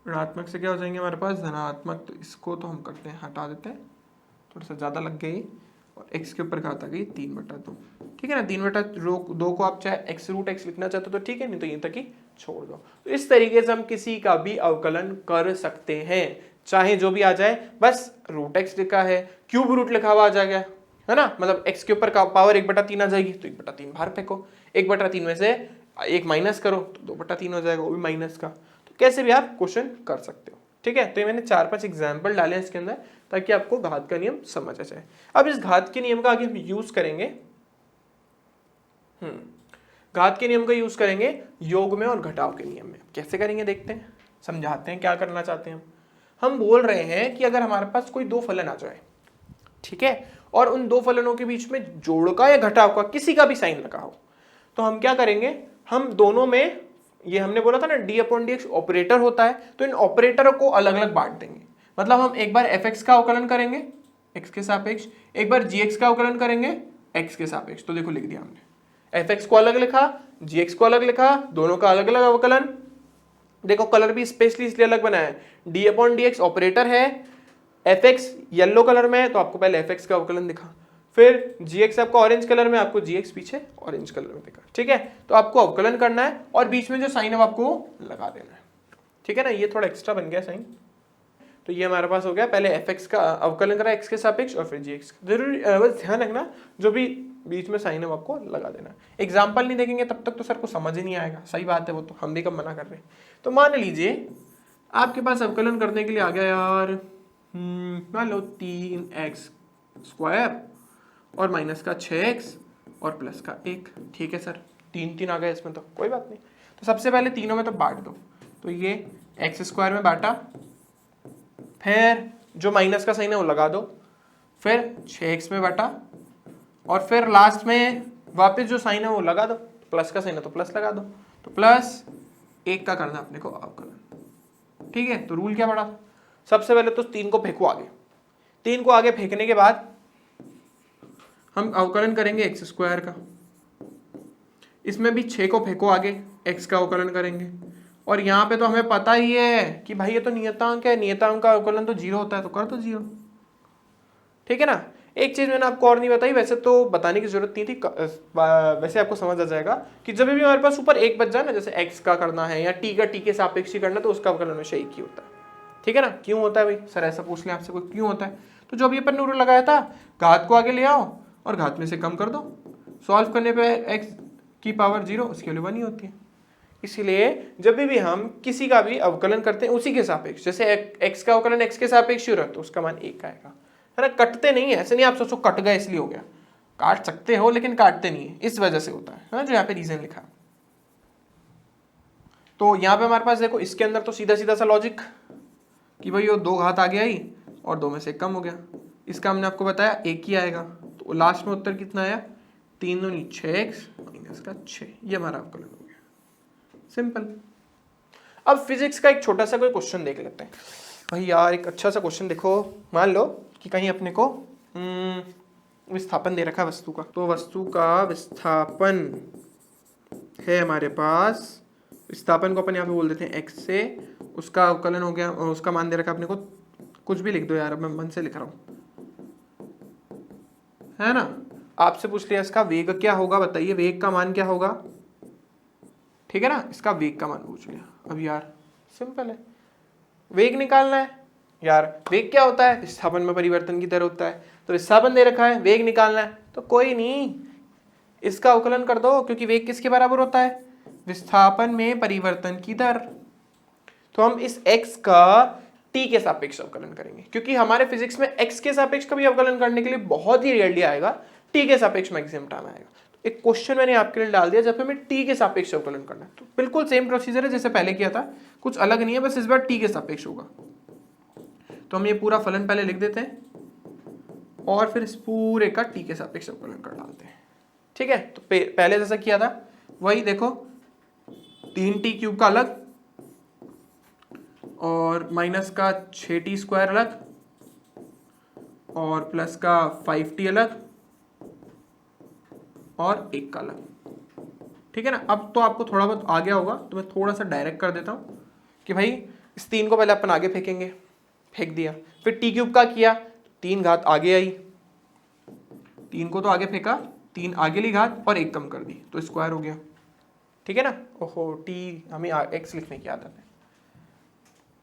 ऋणात्मक से क्या हो जाएंगे हमारे पास, धनात्मक। तो इसको तो हम करते हैं, हटा देते हैं, थोड़ा सा ज़्यादा लग गई, और x के ऊपर घात आ गई 3/2। ठीक है ना। 3/2 को आप चाहे x√x लिखना चाहते हो तो ठीक है, नहीं तो ये तक ही छोड़ दो। तो इस तरीके से हम किसी का भी अवकलन कर सकते हैं, चाहे जो भी आ जाए, बस √x लिखा है, क्यूब रूट लिखा हुआ आ जाएगा, है ना। मतलब x के ऊपर का पावर 1/3 आ जाएगी, तो 1/3 बाहर फेंको, 1/3 में से 1 माइनस करो तो 2/3 हो जाएगा, वो भी माइनस का। तो कैसे भी आप क्वेश्चन कर सकते हो। ठीक है, तो ये मैंने 4-5 एग्जाम्पल डाले हैं इसके अंदर, ताकि आपको घात का नियम समझ आ जाए। अब इस घात के नियम का आगे हम यूज करेंगे, घात के नियम का यूज करेंगे योग में और घटाव के नियम में। कैसे करेंगे देखते हैं, समझाते हैं क्या करना चाहते हैं हम बोल रहे हैं कि अगर हमारे पास कोई 2 फलन आ जाए, ठीक है, और उन 2 फलनों के बीच में जोड़ का या घटाव का किसी का भी साइन लगा हो, तो हम क्या करेंगे, हम दोनों में, ये हमने बोला था ना d/dx ऑपरेटर होता है, तो इन ऑपरेटरों को अलग अलग बांट देंगे। मतलब हम एक बार fx का अवकलन करेंगे x के सापेक्ष, एक बार gx का अवकलन करेंगे x के सापेक्ष। तो देखो लिख दिया हमने, fx को अलग लिखा, gx को अलग लिखा, दोनों का अलग अलग अवकलन। देखो कलर भी स्पेशली इसलिए अलग बनाया है, d/dx ऑपरेटर है, fx येलो कलर में है तो आपको पहले fx का अवकलन दिखा, फिर gx आपको ऑरेंज कलर में, आपको gx पीछे ऑरेंज कलर में दिखा। ठीक है, तो आपको अवकलन करना है और बीच में जो साइन है आपको लगा देना है। ठीक है ना, ये थोड़ा एक्स्ट्रा बन गया साइन। तो ये हमारे पास हो गया, पहले fx का अवकलन करा x के सापेक्ष और फिर gx। जरूरी बस ध्यान रखना, जो भी बीच में साइन है वो आपको लगा देना। एग्जाम्पल नहीं देखेंगे तब तक तो सर को समझ ही नहीं आएगा। सही बात है, वो तो हम भी कब मना कर रहे हैं। तो मान लीजिए आपके पास अवकलन करने के लिए आ गया यार, मान लो 3x² और -6x और +1। ठीक है सर, 3 आ गया इसमें, तो कोई बात नहीं। तो सबसे पहले तीनों में तो बांट दो, तो ये x² में बांटा, फिर जो माइनस का साइन है वो लगा दो, फिर 6x में बांटा, और फिर लास्ट में वापस जो साइन है वो लगा दो, प्लस का साइन है तो प्लस लगा दो, तो +1 का करना अपने को अवकलन। ठीक है, तो रूल क्या पड़ा, सबसे पहले तो 3 को फेंको आगे, 3 को आगे फेंकने के बाद हम अवकलन करेंगे x² का, इसमें भी 6 को फेंको आगे, x का अवकलन करेंगे। और यहाँ पे तो हमें पता ही है कि भाई ये तो नियतांक है, नियतांक का अवकलन तो 0 होता है, तो कर दो 0। ठीक है ना, एक चीज मैंने आपको और नहीं बताई, वैसे तो बताने की जरूरत नहीं थी, वैसे आपको समझ आ जाएगा कि जब भी हमारे पास ऊपर एक बच जाए ना, जैसे x का करना है या t का t के सापेक्ष करना, तो उसका अवकलन हमेशा एक ही होता है। ठीक है ना, क्यों होता है भाई, सर ऐसा पूछ ले आपसे कोई क्यों होता है, तो जो अभी अपन ने रूल लगाया था, घात को आगे ले आओ और घात में से कम कर दो, सॉल्व करने पे x की पावर 0 उसकी वैल्यू 1 ही होती है। इसीलिए जब भी हम किसी का भी अवकलन करते हैं उसी के सापेक्ष, जैसे x का अवकलन x के सापेक्ष हो रहा है तो उसका मान 1 आएगा, है ना। कटते नहीं है, ऐसे नहीं आप सोचो कट गए इसलिए हो गया, काट सकते हो लेकिन काटते नहीं है, इस वजह से होता है ना, जो यहाँ पे रीजन लिखा। तो यहाँ पे हमारे पास देखो इसके अंदर तो सीधा सीधा सा लॉजिक कि भाई वो 2 घात आगे आई और 2 में से कम हो गया, इसका हमने आपको बताया 1 ही आएगा, तो लास्ट में उत्तर कितना आया, 3 दूनी 6x माइनस का 6, ये हमारा अवकलन हो गया, सिंपल। अब फिजिक्स का एक छोटा सा कोई क्वेश्चन देख लेते हैं भाई यार, एक अच्छा सा क्वेश्चन देखो, मान लो कि कहीं अपने को विस्थापन दे रखा है वस्तु का, तो वस्तु का विस्थापन है हमारे पास, विस्थापन को अपन यहाँ पे बोल देते हैं x से, उसका अवकलन हो गया और उसका मान दे रखा अपने को, कुछ भी लिख दो यार, अब मैं मन से लिख रहा हूँ, है ना। आपसे पूछ लिया इसका वेग क्या होगा, बताइए वेग का मान क्या होगा, ठीक है ना, इसका वेग का मान पूछ लिया। अब यार सिंपल है, वेग निकालना है यार, वेग क्या होता है, विस्थापन में परिवर्तन की दर होता है, तो विस्थापन दे रखा है, वेग निकालना है, तो कोई नहीं इसका अवकलन कर दो, क्योंकि वेग किसके बराबर होता है, विस्थापन में परिवर्तन की दर। तो हम इस x का t के सापेक्ष अवकलन करेंगे, क्योंकि हमारे फिजिक्स में x के सापेक्ष का भी अवकलन करने के लिए बहुत ही रेयरली आएगा, t के सापेक्ष मैक्सिमम टाइम आएगा। तो एक क्वेश्चन मैंने आपके लिए डाल दिया जब हमें t के सापेक्ष अवकलन करना है, तो बिल्कुल सेम प्रोसीजर है जैसे पहले किया था, कुछ अलग नहीं है, बस इस बार t के सापेक्ष होगा। तो हम ये पूरा फलन पहले लिख देते हैं और फिर इस पूरे का t के सापेक्ष अवकलन कर डालते हैं, ठीक है। तो पहले जैसा किया था वही देखो, 3t क्यूब का अलग और माइनस का 6t स्क्वायर अलग और प्लस का 5t अलग और 1 का अलग, ठीक है ना। अब तो आपको थोड़ा बहुत आ गया होगा, तो मैं थोड़ा सा डायरेक्ट कर देता हूं कि भाई इस 3 को पहले अपन आगे फेंकेंगे, फेंक दिया, फिर t क्यूब का किया, 3 घात आगे आई, 3 को तो आगे फेंका, 3 आगे ली घात और 1 कम कर दी, तो स्क्वायर हो गया, ठीक है ना। ओहो t, हमें x लिखने की आदत है,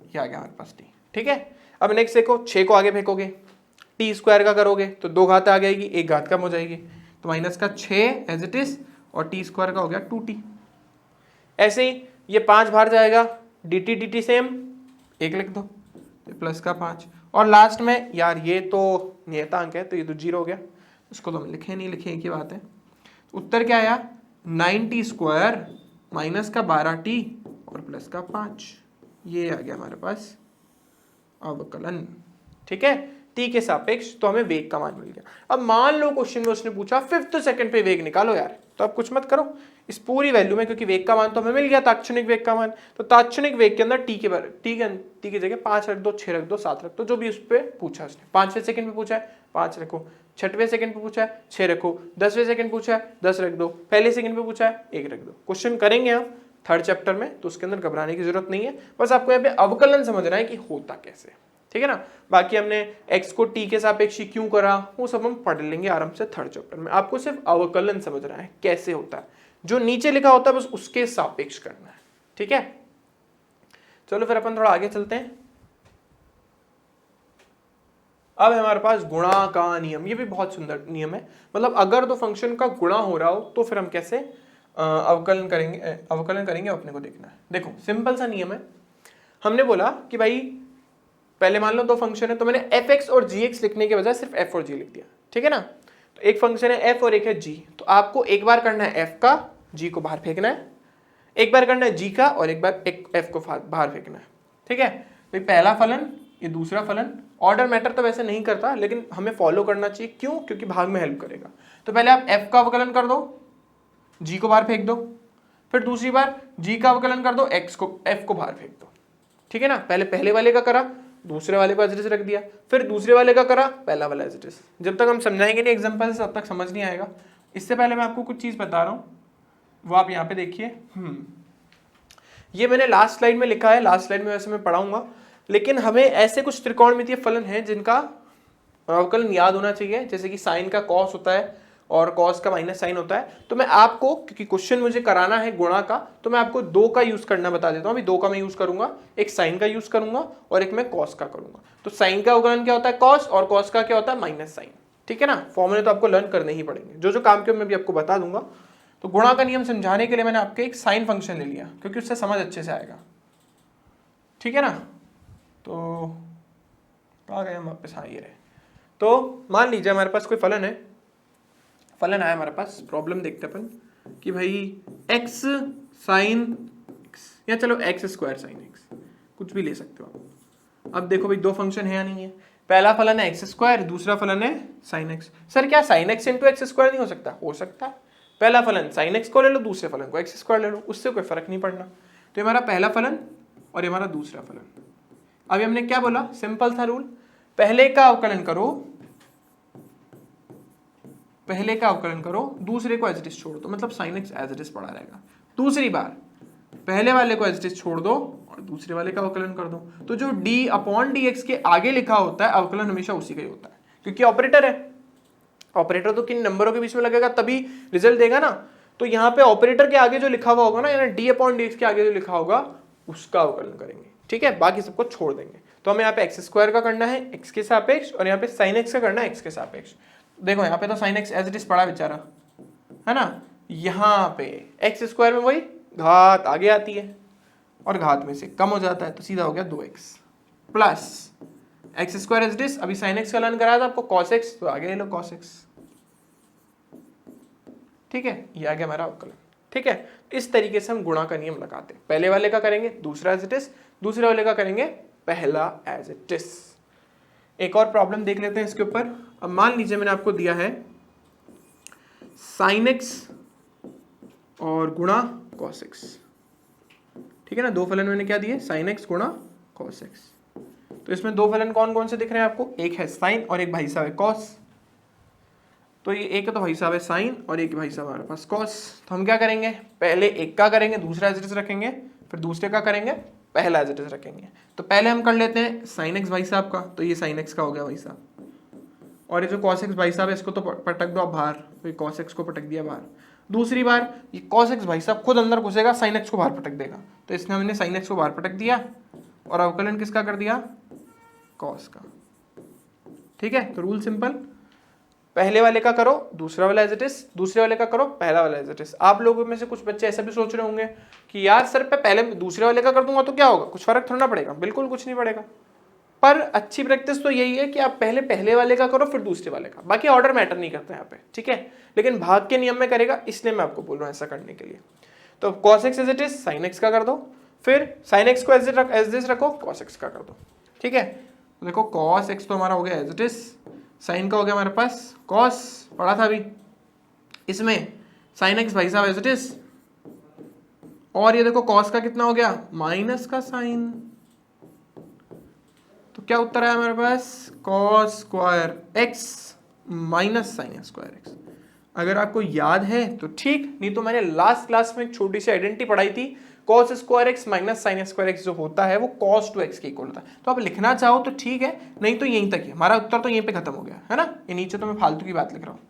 ये आ गया हमारे पास t, ठीक है। अब नेक्स्ट देखो, 6 को आगे फेंकोगे, t स्क्वायर का करोगे तो 2 घात आ जाएगी, 1 घात कम हो जाएगी, तो माइनस का 6 एज इट इज और t स्क्वायर का हो गया 2t। ऐसे ही ये 5 बाहर जाएगा, dt सेम 1 लिख दो, प्लस का 5, और लास्ट में यार ये तो नियतांक है तो ये तो 0 हो गया, उसको तो हम लिखे नहीं, लिखे एक ही बात है। उत्तर क्या आया, 9t स्क्वायर माइनस का 12t और प्लस का 5, ये आ गया हमारे पास अवकलन, ठीक है, t के सापेक्ष। तो हमें वेग का मान मिल गया। अब मान लो क्वेश्चन में उसने पूछा 5th सेकंड पे वेग निकालो यार, तो अब कुछ मत करो इस पूरी वैल्यू में, क्योंकि वेग का मान तो हमें मिल गया, तात्क्षणिक वेग का मान, तो तात्क्षणिक वेग के अंदर t की जगह 5 रख दो, 6 रख दो, 7 रख दो, जो भी उस पर पूछा उसने। 5वें सेकंड पे पूछा है 5 रखो, 6वें सेकंड पे पूछा है 6 रखो, 10वें सेकंड पूछा है 10 रख दो, पहले सेकंड पे पूछा है 1 रख दो। क्वेश्चन करेंगे हम 3rd चैप्टर में, तो उसके अंदर घबराने की जरूरत नहीं है, बस आपको यहाँ पे अवकलन समझना है कि होता कैसे, ठीक है ना। बाकी हमने x को t के सापेक्ष क्यों करा वो सब हम पढ़ लेंगे आराम से 3rd चैप्टर में। आपको सिर्फ अवकलन समझना है कैसे होता है, जो नीचे लिखा होता है बस उसके सापेक्ष करना है, ठीक है। चलो फिर अपन थोड़ा आगे चलते हैं। अब हमारे पास गुणा का नियम, ये भी बहुत सुंदर नियम है, मतलब अगर दो फंक्शन का गुणा हो रहा हो तो फिर हम कैसे अवकलन करेंगे अपने को देखना है। देखो सिंपल सा नियम है, हमने बोला कि भाई पहले मान लो दो फंक्शन है, तो मैंने fx और gx लिखने के बजाय सिर्फ f और g लिख दिया, ठीक है ना। तो एक फंक्शन है f और एक है g, तो आपको एक बार करना है f का, g को बाहर फेंकना है, एक बार करना है g का और एक बार f को बाहर फेंकना है, ठीक है। तो पहला फलन ये दूसरा फलन, ऑर्डर मैटर तो वैसे नहीं करता लेकिन हमें फॉलो करना चाहिए, क्यों, क्योंकि भाग में हेल्प करेगा। तो पहले आप f का अवकलन कर दो, g को बाहर फेंक दो, फिर दूसरी बार g का अवकलन कर दो, f को बाहर फेंक दो, ठीक है ना। पहले वाले का करा, दूसरे वाले को एज इट इज रख दिया, फिर दूसरे वाले का करा, पहला वाला एज इट इज। जब तक हम समझाएंगे नहीं एग्जांपल से तब तक समझ नहीं आएगा। इससे पहले मैं आपको कुछ चीज बता रहा हूँ, वो आप यहाँ पे देखिए। ये मैंने लास्ट स्लाइड में लिखा है, लास्ट स्लाइड में वैसे मैं पढ़ाऊंगा, लेकिन हमें ऐसे कुछ त्रिकोणमितीय फलन हैं जिनका और अवकलन याद होना चाहिए, जैसे कि साइन का कॉस होता है और कॉस का माइनस साइन होता है। तो मैं आपको, क्योंकि क्वेश्चन मुझे कराना है गुणा का, तो मैं आपको दो का यूज करना बता देता हूँ। अभी दो का मैं यूज करूंगा, एक साइन का यूज करूंगा और एक मैं कॉस का करूंगा। तो साइन का अवकलन क्या होता है कॉस, और कॉस का क्या होता है माइनस साइन। ठीक है ना, फॉर्मूले तो आपको लर्न करने ही पड़ेंगे, जो जो काम के मैं भी आपको बता दूंगा। तो गुणा का नियम समझाने के लिए मैंने आपके एक साइन फंक्शन ले लिया, क्योंकि उससे समझ अच्छे से आएगा। ठीक है ना, तो कहाँ गए हम वापस, हाँ ये रहे। तो मान लीजिए हमारे पास कोई फलन है, फलन आया हमारे पास, प्रॉब्लम देखते अपन कि भाई x साइन x, या चलो x स्क्वायर साइन x, कुछ भी ले सकते हो आप। अब देखो भाई दो फंक्शन है या नहीं है, पहला फलन है एक्स स्क्वायर, दूसरा फलन है साइन एक्स। सर क्या sine x into x square नहीं हो सकता? हो सकता है। पहला फलन साइन एक्स को ले लो, दूसरे फलन को एक्स स्क्वायर ले लो, उससे कोई फर्क नहीं पड़ना। तो हमारा पहला फलन और ये हमारा दूसरा फलन। अभी हमने क्या बोला, सिंपल था रूल, पहले का अवकलन करो, पहले का अवकलन करो, दूसरे को एज इट इज छोड़ दो, मतलब sine x as it is पड़ा रहेगा। दूसरी बार पहले वाले को एज इट इज छोड़ दो और दूसरे वाले का अवकलन कर दो। तो जो d अपॉन dx के आगे लिखा होता है अवकलन हमेशा उसी का ही होता है, क्योंकि ऑपरेटर है। ऑपरेटर तो किन नंबरों के बीच में लगेगा तभी रिजल्ट देगा ना। तो यहाँ पे ऑपरेटर के आगे जो लिखा हुआ होगा ना, यानी d अपॉन dx के आगे जो लिखा होगा उसका अवकलन करेंगे। ठीक है, बाकी सबको छोड़ देंगे। तो हमें यहाँ पे एक्स स्क्वायर का करना है x के सापेक्ष, और यहाँ पे साइन एक्स का करना है x के सापेक्ष। देखो यहाँ पे तो sine x as it is पड़ा बेचारा, है ना। यहाँ पे एक्स स्क्वायर में वही घात आगे आती है और घात में से कम हो जाता है, तो सीधा हो गया 2x plus x square as it is. अभी साइन एक्स का लर्न कराया था आपको cos x, तो आगे ले लो cos x। ठीक है, ये आ गया हमारा अवकलन। ठीक है, इस तरीके से हम गुणा का नियम लगाते हैं। पहले वाले का करेंगे दूसरा एज इट इज, दूसरे वाले का करेंगे पहला एज इट इज। एक और प्रॉब्लम देख लेते हैं इसके ऊपर। अब मान लीजिए मैंने आपको दिया है साइन एक्स और गुणा कॉस एक्स। ठीक है ना, दो फलन मैंने क्या दिए, साइन एक्स गुणा कॉस एक्स। तो इसमें दो फलन कौन कौन से दिख रहे हैं आपको, एक है साइन और एक भाई साहब है कॉस। तो ये एक तो भाई साहब है साइन और एक भाई साहब हमारे पास कॉस। तो हम क्या करेंगे, पहले एक का करेंगे दूसरा एज इट इज रखेंगे, फिर दूसरे का करेंगे पहला एज इट इज रखेंगे। तो पहले हम कर लेते हैं साइन एक्स भाई साहब का, तो ये साइन एक्स का हो गया भाई साहब, और ये जो कॉस एक्स भाई साहब है इसको तो पटक दो आप बाहर, तो ये कॉस एक्स को पटक दिया बाहर। दूसरी बार ये कॉस एक्स भाई साहब खुद अंदर घुसेगा, साइन एक्स को बाहर पटक देगा, तो इसमें हमने साइन एक्स को बाहर पटक दिया और अवकलन किसका कर दिया, कॉस का। ठीक है, तो रूल सिंपल, पहले वाले का करो दूसरा वाला एज इट इज, दूसरे वाले का करो पहला वाला एज इट इज। आप लोगों में से कुछ बच्चे ऐसा भी सोच रहे होंगे कि यार सर पे पहले दूसरे वाले का कर दूंगा तो क्या होगा, कुछ फर्क थोड़ा ना पड़ेगा। बिल्कुल कुछ नहीं पड़ेगा, पर अच्छी प्रैक्टिस तो यही है कि आप पहले पहले वाले का करो फिर दूसरे वाले का, बाकी ऑर्डर मैटर नहीं करता यहाँ पे। ठीक है, लेकिन भाग के नियम में करेगा, इसलिए मैं आपको बोल रहा हूँ ऐसा करने के लिए। तो cos x as it is sine x का कर दो, फिर साइन एक्स को एज इट रखो, cos x का कर दो। ठीक है, तो देखो cos x तो हमारा हो गया एज इट इज, साइन का हो गया हमारे पास cos, पढ़ा था अभी। इसमें साइन एक्स भाई साहब एज इट इज, और ये देखो cos का कितना हो गया, माइनस का साइन। तो क्या उत्तर आया हमारे पास, cos square x minus sine square x। अगर आपको याद है तो ठीक, नहीं तो मैंने लास्ट क्लास में एक छोटी सी आइडेंटिटी पढ़ाई थी, cos square x minus sine square x जो होता है वो cos 2x के इक्वल होता है। तो आप लिखना चाहो तो ठीक है, नहीं तो यहीं तक है, हमारा उत्तर तो यहीं पे खत्म हो गया है ना। ये नीचे तो मैं फालतू की बात लिख रहा हूँ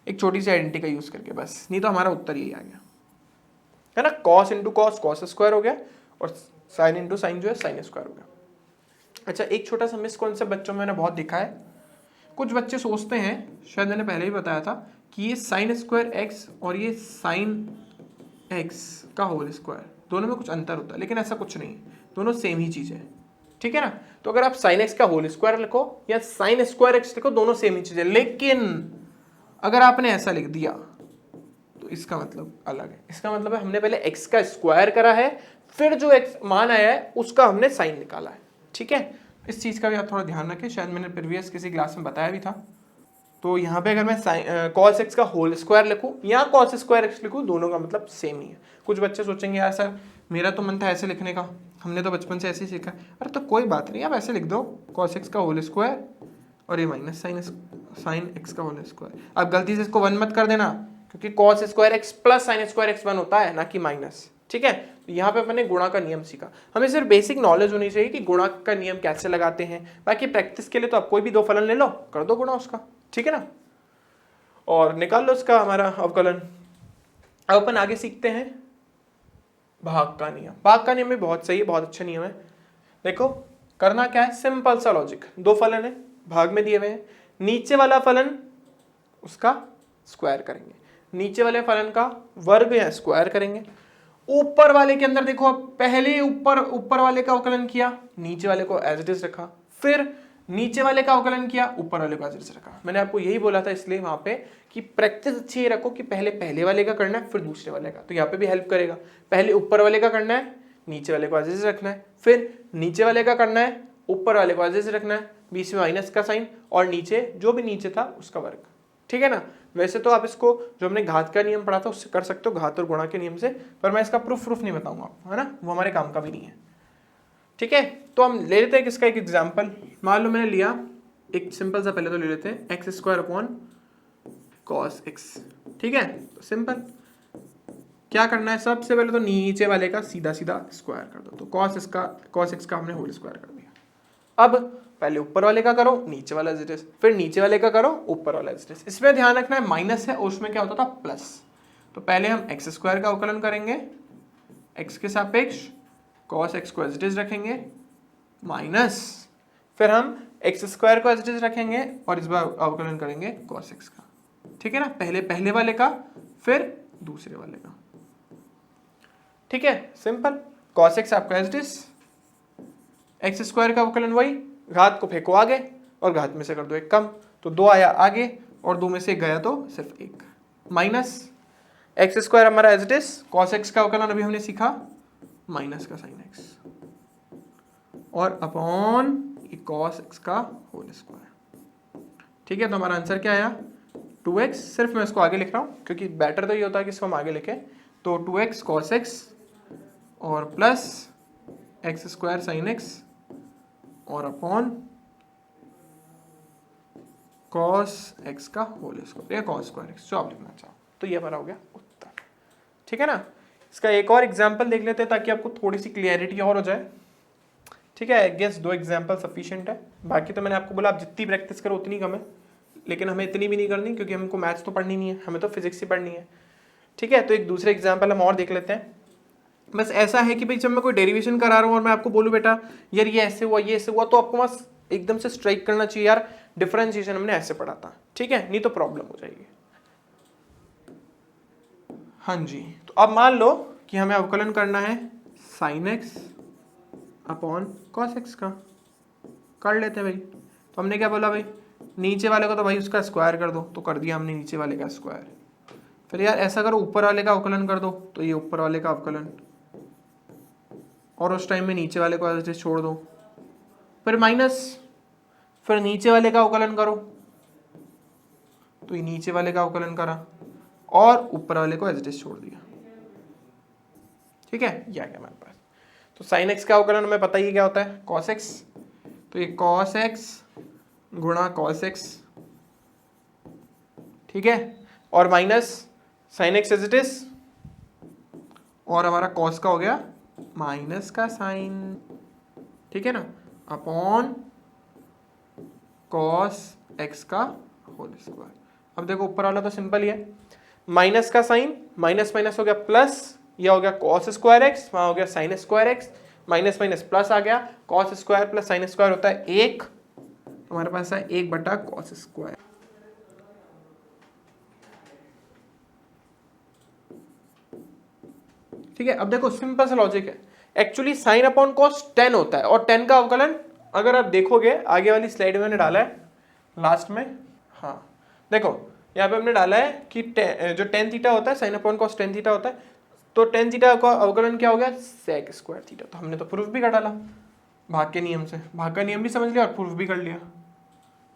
एक छोटी सी आइडेंटिटी का यूज करके बस, नहीं तो हमारा उत्तर यही आ गया है ना। cos into cos cos square हो गया, और साइन इंटू साइन जो है साइन स्क्वायर हो गया। अच्छा, एक छोटा सा मिसकॉन्सेप्ट बच्चों में मैंने बहुत देखा है, कुछ बच्चे सोचते हैं, शायद मैंने पहले ही बताया था, कि ये साइन स्क्वायर एक्स और ये साइन एक्स का होल स्क्वायर दोनों में कुछ अंतर होता है, लेकिन ऐसा कुछ नहीं, दोनों सेम ही चीज़ है। ठीक है ना, तो अगर आप साइन एक्स का होल स्क्वायर लिखो या साइन स्क्वायर एक्स लिखो, दोनों सेम ही चीज़ है। लेकिन अगर आपने ऐसा लिख दिया तो इसका मतलब अलग है। इसका मतलब है हमने पहले एक्स का स्क्वायर करा है, फिर जो एक्स मान आया है उसका हमने साइन निकाला है। ठीक है, इस चीज़ का भी आप थोड़ा ध्यान रखें, शायद मैंने प्रीवियस किसी क्लास में बताया भी था। तो यहाँ पे अगर मैं cos x का होल स्क्वायर लिखूँ या cos स्क्वायर x लिखूँ, दोनों का मतलब सेम ही है। कुछ बच्चे सोचेंगे यार सर मेरा तो मन था ऐसे लिखने का, हमने तो बचपन से ऐसे ही सीखा। अरे तो कोई बात नहीं, आप ऐसे लिख दो cos x का होल स्क्वायर और ये माइनस साइन x का होल स्क्वायर। आप गलती से इसको 1 मत कर देना, क्योंकि cos square x plus sine square x 1 होता है, ना कि माइनस। ठीक है, तो यहाँ पे अपने गुणा का नियम सीखा। हमें सिर्फ बेसिक नॉलेज होनी चाहिए कि गुणा का नियम कैसे लगाते हैं। बाकी प्रैक्टिस के लिए तो आप कोई भी दो फलन ले लो, कर दो गुणा उसका, ठीक है ना, और निकाल लो उसका हमारा अवकलन। अब अपन आगे सीखते हैं भाग का नियम। भाग का नियम भी बहुत सही है, बहुत अच्छा नियम है। देखो करना क्या है, सिंपल सा लॉजिक, दो फलन है भाग में दिए हुए हैं, नीचे वाला फलन उसका स्क्वायर करेंगे, नीचे वाले फलन का वर्ग या स्क्वायर करेंगे। ऊपर वाले के अंदर देखो, पहले ऊपर वाले का अवकलन किया, नीचे वाले को एज इट इज रखा, फिर नीचे वाले का अवकलन किया, ऊपर वाले को एज इट इज रखा। मैंने आपको यही बोला था इसलिए वहां पे कि प्रैक्टिस अच्छी ही रखो कि पहले वाले का करना है फिर दूसरे वाले का, तो यहाँ पे भी हेल्प करेगा। पहले ऊपर वाले का करना है, नीचे वाले को एज इट इज रखना है, फिर नीचे वाले का करना है, ऊपर वाले को एज इट इज रखना है, बीच में माइनस का साइन और नीचे जो भी नीचे था उसका वर्ग, ठीक है ना। वैसे तो आप इसको जो हमने घात का नियम पढ़ा था उससे कर सकते हो, घात और गुणा के नियम से, पर मैं इसका प्रूफ नहीं बताऊंगा आपको, है ना, वो हमारे काम का भी नहीं है, ठीक है। तो हम ले लेते हैं किसका एक एग्जाम्पल। मान लो मैंने लिया एक सिंपल सा, पहले तो ले लेते हैं x square upon cos x, ठीक है। तो सिंपल क्या करना है, सबसे पहले तो नीचे वाले का सीधा सीधा स्क्वायर कर दो, तो कॉस एक्स का हमने होल स्क्वायर कर दिया। अब पहले ऊपर वाले का करो, नीचे वाला एज इट इज, फिर नीचे वाले का करो, ऊपर वाला एज इट इज। इसमें ध्यान रखना है माइनस है और उसमें क्या होता था प्लस, तो पहले हम एक्स स्क्वायर का अवकलन करेंगे, एक्स के सापेक्ष कॉस एक्स को एज इट इज रखेंगे माइनस, फिर हम एक्स स्क्वायर को एज इट इज रखेंगे और इस बार अवकलन करेंगे कॉस एक्स का, ठीक है ना, पहले वाले का फिर दूसरे वाले का, ठीक है, सिंपल। कॉस एक्स आपका as it is, x square का अवकलन वही, घात को फेंको आगे और घात में से कर दो एक कम, तो 2 आया आगे और 2 में से गया तो सिर्फ 1, माइनस एक्स स्क्वायर हमारा as it is, cos x का अवकलन अभी हमने सीखा माइनस का साइन एक्स और अपॉन कॉस एक्स का होल स्क्वायर, ठीक है। तो हमारा आंसर क्या आया 2x, सिर्फ मैं इसको आगे लिख रहा हूँ क्योंकि बेटर तो ये होता है कि इसको हम आगे लिखें, तो 2x कॉस एक्स और plus x square sine x और अपॉन कॉस एक्स का होल स्क्वायर या कॉस स्क्वायर एक्स, जो आप लिखना चाहो। तो ये हमारा हो गया उत्तर, ठीक है ना। इसका एक और एग्जाम्पल देख लेते हैं ताकि आपको थोड़ी सी क्लियरिटी और हो जाए, ठीक है। आई गेस 2 एग्जाम्पल सफिशिएंट है, बाकी तो मैंने आपको बोला आप जितनी प्रैक्टिस करो उतनी कम है, लेकिन हमें इतनी भी नहीं करनी क्योंकि हमको मैथ्स तो पढ़नी नहीं है, हमें तो फिजिक्स ही पढ़नी है, ठीक है। तो एक दूसरे एग्जाम्पल हम और देख लेते हैं। बस ऐसा है कि भाई जब मैं कोई डेरिवेशन करा रहा हूँ और मैं आपको बोलूँ बेटा यार ये ऐसे हुआ, ये ऐसे हुआ, तो आपको बस एकदम से स्ट्राइक करना चाहिए यार डिफरेंशिएशन हमने ऐसे पढ़ा था, ठीक है, नहीं तो प्रॉब्लम हो जाएगी। हाँ जी, तो अब मान लो कि हमें अवकलन करना है sine x upon cos x का, कर लेते हैं भाई। तो हमने क्या बोला भाई, नीचे वाले को तो भाई उसका स्क्वायर कर दो, तो कर दिया हमने नीचे वाले का स्क्वायर। फिर यार ऐसा करो ऊपर वाले का अवकलन कर दो, तो ये ऊपर वाले का अवकलन, और उस टाइम में नीचे वाले को ऐसे छोड़ दो, फिर माइनस, फिर नीचे वाले का अवकलन करो, तो ये नीचे वाले का अवकलन करा और ऊपर वाले को एज इट इज छोड़ दिया, ठीक है। ये आ गया हमारे पास। तो साइन एक्स का अवकलन हमें पता ही क्या होता है, कॉस एक्स, तो ये कॉस एक्स गुणा कॉस एक्स, ठीक है, और minus sine x as it is, और हमारा कॉस का हो गया माइनस का साइन, ठीक है ना, अपॉन कॉस एक्स का होल स्क्वायर। अब देखो ऊपर वाला तो सिंपल ही है, माइनस का साइन, माइनस माइनस हो गया प्लस, यह हो गया कॉस स्क्वायर एक्स, वहां हो गया sine square X, minus minus plus आ गया, cos square plus sine square होता है 1, हमारे पास है 1 बटा कॉस स्क्वायर, ठीक है। अब देखो सिंपल सा लॉजिक है, एक्चुअली साइन अपॉन कॉस 10 होता है और 10 का अवकलन अगर आप देखोगे आगे वाली स्लाइड में मैंने डाला है लास्ट में, हाँ देखो यहाँ पे हमने डाला है कि जो tan थीटा होता है sine upon cos tan theta होता है, तो tan थीटा का अवकलन क्या हो गया sec स्क्वायर थीटा। तो हमने तो प्रूफ भी कर डाला भाग के नियम से, भाग का नियम भी समझ लिया और प्रूफ भी कर लिया,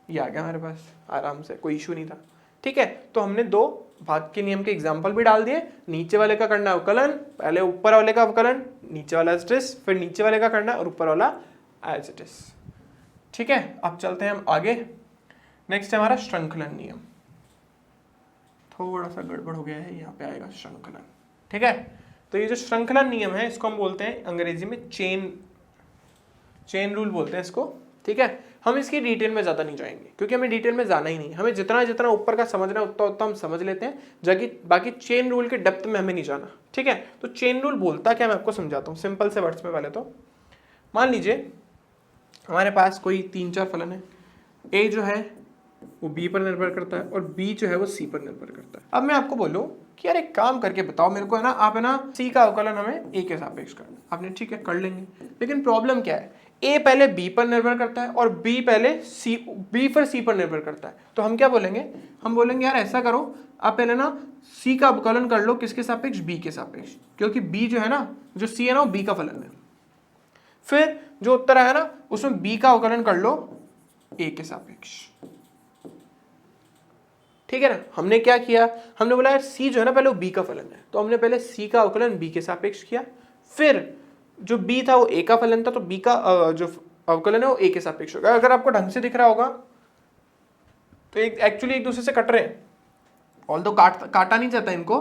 ये आ गया हमारे पास आराम से, कोई इशू नहीं था, ठीक है। तो हमने 2 भाग के नियम के एग्जाम्पल भी डाल दिए, नीचे वाले का करना अवकलन, पहले ऊपर वाले का अवकलन, नीचे वाला एज इट इज, फिर नीचे वाले का करना और ऊपर वाला एज इट इज, ठीक है। अब चलते हैं हम आगे, नेक्स्ट है हमारा श्रृंखलन नियम। थोड़ा सा गड़बड़ हो गया है, यहाँ पे आएगा श्रृंखलन, ठीक है। तो ये जो श्रृंखला नियम है इसको हम बोलते हैं अंग्रेजी में चेन रूल बोलते हैं इसको, ठीक है। हम इसकी डिटेल में ज़्यादा नहीं जाएंगे क्योंकि हमें डिटेल में जाना ही नहीं, हमें जितना जितना ऊपर का समझना है उतना उतना हम समझ लेते हैं, जबकि बाकी चेन रूल के डेप्थ में हमें नहीं जाना, ठीक है। तो चेन रूल बोलता क्या, मैं आपको समझाता हूँ सिंपल से वर्ड्स में। पहले तो मान लीजिए हमारे पास कोई 3-4 फलन है, ए जो है वो बी पर निर्भर करता है और बी जो है वो सी पर निर्भर करता है। अब मैं आपको बोलूँ कि यार एक काम करके बताओ मेरे को, है ना, आप है ना सी का अवकलन हमें ए के सापेक्ष करना, आपने ठीक है कर लेंगे, लेकिन प्रॉब्लम क्या है, ए पहले बी पर निर्भर करता है और बी पहले बी पर सी पर निर्भर करता है। तो हम क्या बोलेंगे, हम बोलेंगे यार ऐसा करो, आप पहले ना सी का अवकलन कर लो किसके सापेक्ष, बी के सापेक्ष, क्योंकि बी जो है ना, जो सी है ना वो बी का फलन है। फिर जो उत्तर है ना उसमें बी का अवकलन कर लो ए के सापेक्ष, ठीक है ना। हमने क्या किया, हमने बोला यार सी जो है ना पहले वो बी का फलन है, तो हमने पहले सी का अवकलन बी के सापेक्ष किया, फिर जो बी था वो ए का फलन था तो बी का जो अवकलन है वो ए के सापेक्ष होगा। अगर आपको ढंग से दिख रहा होगा तो एक्चुअली एक दूसरे से कट रहे हैं, ऑल दो काटा नहीं जाता, इनको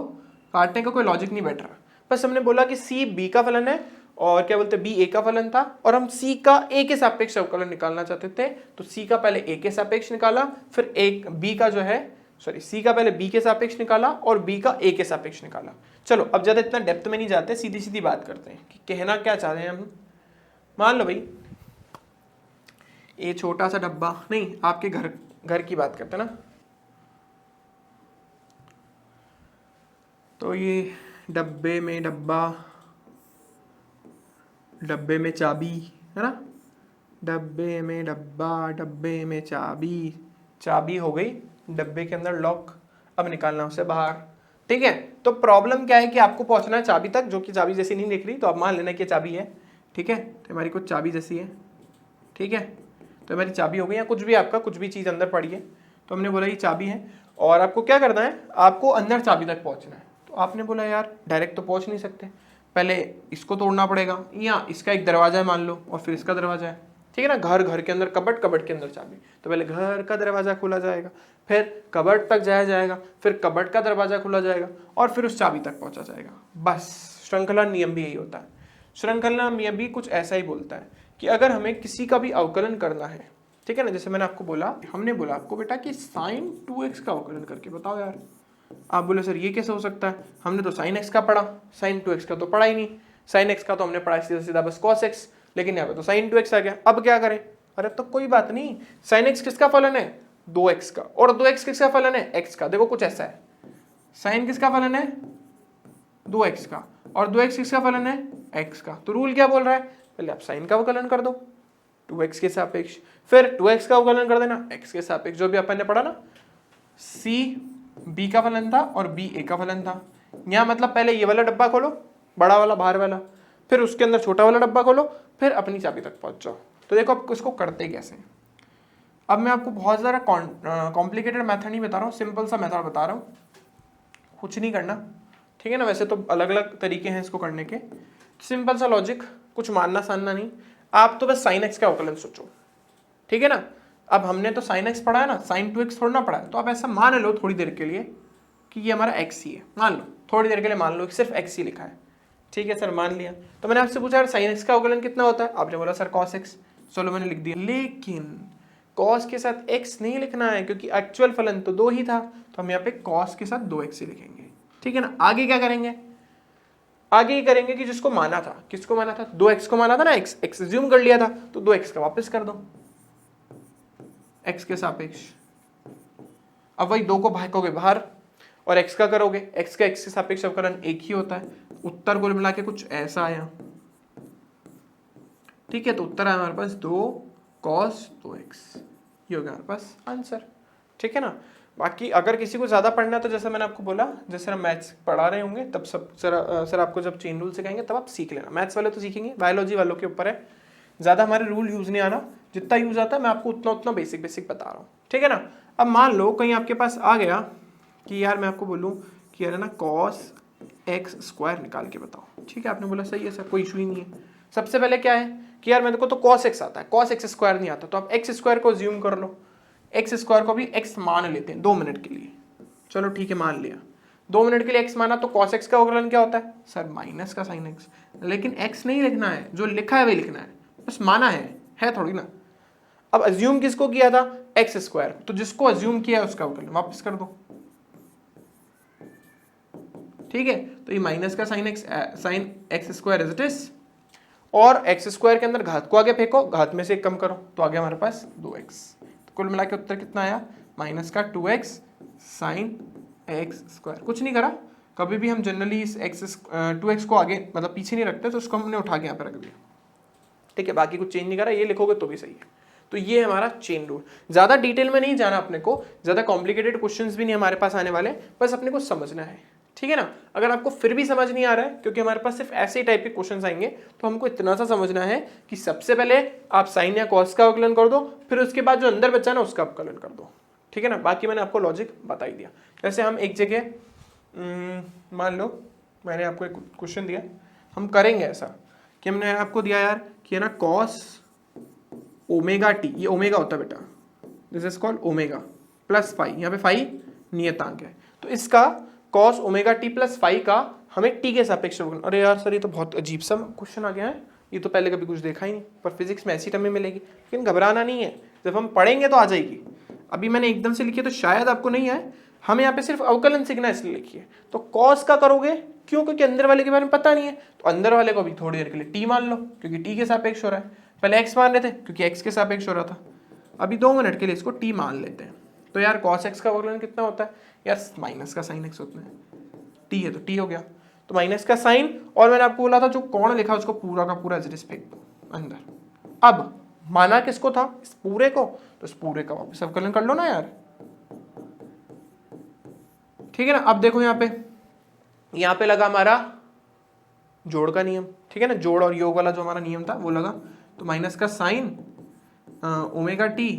काटने का कोई लॉजिक नहीं बैठ रहा, बस हमने बोला कि सी बी का फलन है और क्या बोलते बी ए का फलन था और हम सी का ए के सापेक्ष अवकलन निकालना चाहते थे, तो सी का पहले ए के सापेक्ष निकाला, फिर एक बी का जो है सी का पहले बी के सापेक्ष निकाला और बी का ए के सापेक्ष निकाला। चलो अब ज्यादा इतना डेप्थ में नहीं जाते, सीधी सीधी बात करते हैं कि कहना क्या चाह रहे हैं हम। मान लो भाई ये छोटा सा डब्बा, नहीं आपके घर की बात करते हैं ना, तो ये डब्बे में डब्बा, डब्बे में चाबी, है ना, डब्बे में डब्बा, डब्बे में चाबी, चाबी हो गई डब्बे के अंदर लॉक, अब निकालना उसे बाहर, ठीक है। तो प्रॉब्लम क्या है कि आपको पहुंचना है चाबी तक, जो कि चाबी जैसी नहीं दिख रही, तो आप मान लेना कि चाबी है, ठीक है, तो हमारी कुछ चाबी जैसी है, ठीक है, तो हमारी चाबी हो गई, या कुछ भी आपका कुछ भी चीज़ अंदर पड़ी है, तो हमने बोला ये चाबी है और आपको क्या करना है, आपको अंदर चाबी तक पहुँचना है। तो आपने बोला यार डायरेक्ट तो पहुँच नहीं सकते, पहले इसको तोड़ना पड़ेगा, या इसका एक दरवाजा है मान लो और फिर इसका दरवाजा है, ठीक है ना, घर के अंदर कबर्ड के अंदर चाबी, तो पहले घर का दरवाजा खोला जाएगा, फिर कबर्ड तक जाया जाएगा, फिर कबर्ड का दरवाजा खोला जाएगा और फिर उस चाबी तक पहुंचा जाएगा। बस श्रृंखला नियम भी यही होता है। श्रृंखला नियम भी कुछ ऐसा ही बोलता है कि अगर हमें किसी का भी अवकलन करना है, ठीक है ना, जैसे मैंने आपको बोला, हमने बोला आपको बेटा कि sin 2x का अवकलन करके बताओ यार, आप बोले सर ये कैसे हो सकता है, हमने तो sin x का पढ़ा, sin 2x का तो पढ़ा ही नहीं, sin x का तो हमने पढ़ा सीधा सीधा बस cos x, लेकिन यहाँ पे तो sin 2x आ गया, अब क्या करें। अरे तो कोई बात नहीं, sin x किसका फलन है, 2x का, और 2x किसका फलन है, x का। देखो कुछ ऐसा है, sin किसका फलन है, 2x का, और 2x किसका फलन है, x का। तो रूल क्या बोल रहा है, पहले आप sin का अवकलन कर दो 2x के सापेक्ष, फिर 2x का अवकलन कर देना x के सापेक्ष, जो भी अपन ने पढ़ा ना, c b का फलन था और b a का फलन था। यहाँ मतलब पहले ये वाला डब्बा खोलो, बड़ा वाला बाहर वाला, फिर उसके अंदर छोटा वाला डब्बा खोलो, फिर अपनी चाबी तक पहुंच जाओ। तो देखो आप इसको करते कैसे। अब मैं आपको बहुत ज़्यादा कॉम्प्लिकेटेड मेथड नहीं बता रहा हूँ, सिंपल सा मेथड बता रहा हूँ, कुछ नहीं करना, ठीक है ना। वैसे तो अलग अलग तरीके हैं इसको करने के, सिंपल सा लॉजिक, कुछ मानना सानना नहीं, आप तो बस sin x का अवकलन सोचो, ठीक है ना। अब हमने तो sin x पढ़ा है ना, sin 2x थोड़ा ना पढ़ा है, तो आप ऐसा मान लो थोड़ी देर के लिए कि ये हमारा x ही है, मान लो थोड़ी देर के लिए मान लो कि सिर्फ x ही लिखा है, ठीक है सर मान लिया। तो मैंने आपसे पूछा यार sin x का अवकलन कितना होता है, आपने बोला सर cos x, चलो मैंने लिख दिया, लेकिन cos के साथ x नहीं लिखना है क्योंकि एक्चुअल फलन तो 2 ही था, तो हम यहाँ पे cos के साथ 2x ही लिखेंगे, ठीक है ना। आगे क्या करेंगे, आगे ही करेंगे कि जिसको माना था, किसको माना था, 2x को माना था ना, x अज्यूम कर लिया था, तो 2x का वापस कर दो x के सापेक्ष। अब वही 2 को भागोगे बाहर और x का करोगे, x का x के सापेक्ष अवकलन एक ही होता है। उत्तर को मिला के कुछ ऐसा आया, ठीक है, तो उत्तर आया हमारे पास 2 cos 2x, ये हो गया हमारे पास आंसर, ठीक है ना। बाकी अगर किसी को ज़्यादा पढ़ना है तो जैसे मैंने आपको बोला, जैसे हम मैथ्स पढ़ा रहे होंगे तब सब सर आपको जब चेन रूल सिखाएंगे तब आप सीख लेना। मैथ्स वाले तो सीखेंगे, बायोलॉजी वालों के ऊपर है, ज़्यादा हमारे रूल यूज़ नहीं आना, जितना यूज़ आता है मैं आपको उतना बेसिक बता रहा हूँ, ठीक है ना। अब मान लो कहीं आपके पास आ गया कि यार मैं आपको बोलूँ कि यार ना cos x² निकाल के बताओ, ठीक है, आपने बोला सही है सर, कोई इशू ही नहीं है। सबसे पहले क्या है कि यार मेरे को तो cos x आता है, cos x² नहीं आता, तो आप x² को ज्यूम कर लो, x² को भी x मान लेते हैं 2 मिनट के लिए, चलो ठीक है मान लिया। 2 मिनट के लिए x माना तो cos x का अवकलन क्या होता है सर माइनस का sin x, लेकिन x नहीं लिखना है, जो लिखा है वही लिखना है, बस माना है थोड़ी ना। अब अज्यूम किसको किया था एक्स स्क्वायर, तो जिसको अज्यूम किया उसका अवकलन वापस कर दो, ठीक है। तो ये माइनस का sine x square as it is, और एक्स स्क्वायर के अंदर घात को आगे फेंको, घात में से एक कम करो तो आ गया हमारे पास 2x। तो कुल मिला के उत्तर कितना आया माइनस का 2x साइन एक्स स्क्वायर। कुछ नहीं करा, कभी भी हम जनरली इस 2x को आगे मतलब पीछे नहीं रखते, तो उसको हमने उठा के यहाँ पे रख दिया, ठीक है। बाकी कुछ चेंज नहीं करा, ये लिखोगे तो भी सही है। तो ये हमारा चेन रूल, ज्यादा डिटेल में नहीं जाना अपने को, ज्यादा कॉम्प्लिकेटेड क्वेश्चंस भी नहीं हमारे पास आने वाले, बस अपने को समझना है, ठीक है ना। अगर आपको फिर भी समझ नहीं आ रहा है, क्योंकि हमारे पास सिर्फ ऐसे टाइप के क्वेश्चंस आएंगे, तो हमको इतना सा समझना है कि सबसे पहले आप साइन या कॉस का अवकलन कर दो, फिर उसके बाद जो अंदर बचा ना उसका अवकलन कर दो, ठीक है ना। बाकी मैंने आपको लॉजिक बता ही दिया। जैसे हम एक जगह मान लो मैंने आपको एक क्वेश्चन दिया, हम करेंगे ऐसा कि हमने आपको दिया यार कि है ना कॉस ओमेगा टी, ये ओमेगा होता है बेटा, this is called omega plus phi, यहाँ पे फाई नियतांक है, तो इसका cos omega t plus phi का हमें टी के सापेक्ष अवकलन। अरे यार सर ये तो बहुत अजीब सा क्वेश्चन आ गया है, ये तो पहले कभी कुछ देखा ही नहीं, पर फिजिक्स में ऐसी टर्में मिलेगी, लेकिन घबराना नहीं है, जब हम पढ़ेंगे तो आ जाएगी। अभी मैंने एकदम से लिखी है तो शायद आपको नहीं आए, हमें यहाँ पे सिर्फ अवकलन सीखना है इसलिए लिखिए। तो कॉस का करोगे क्यों, क्योंकि अंदर वाले के बारे में पता नहीं है, तो अंदर वाले को भी थोड़ी देर के लिए टी मान लो, क्योंकि टी के सापेक्ष हो रहा है। पहले एक्स मान रहे थे क्योंकि एक्स के सापेक्ष हो रहा था, अभी 2 मिनट के लिए इसको टी मान लेते हैं। तो यार कॉस एक्स का अवकलन कितना होता है यार माइनस का साइन एक्स होता है, टी है तो टी हो गया, तो माइनस का साइन, और मैंने आपको बोला था जो कोण लिखा उसको पूरा का पूरा एज फेंक दो अंदर। अब माना किसको था इस पूरे को, तो इस पूरे का वापस अवकलन कर लो ना यार, ठीक है ना। अब देखो यहाँ पे लगा हमारा जोड़ का नियम, ठीक है ना, जोड़ और योग वाला जो हमारा नियम था वो लगा, तो माइनस का sine omega t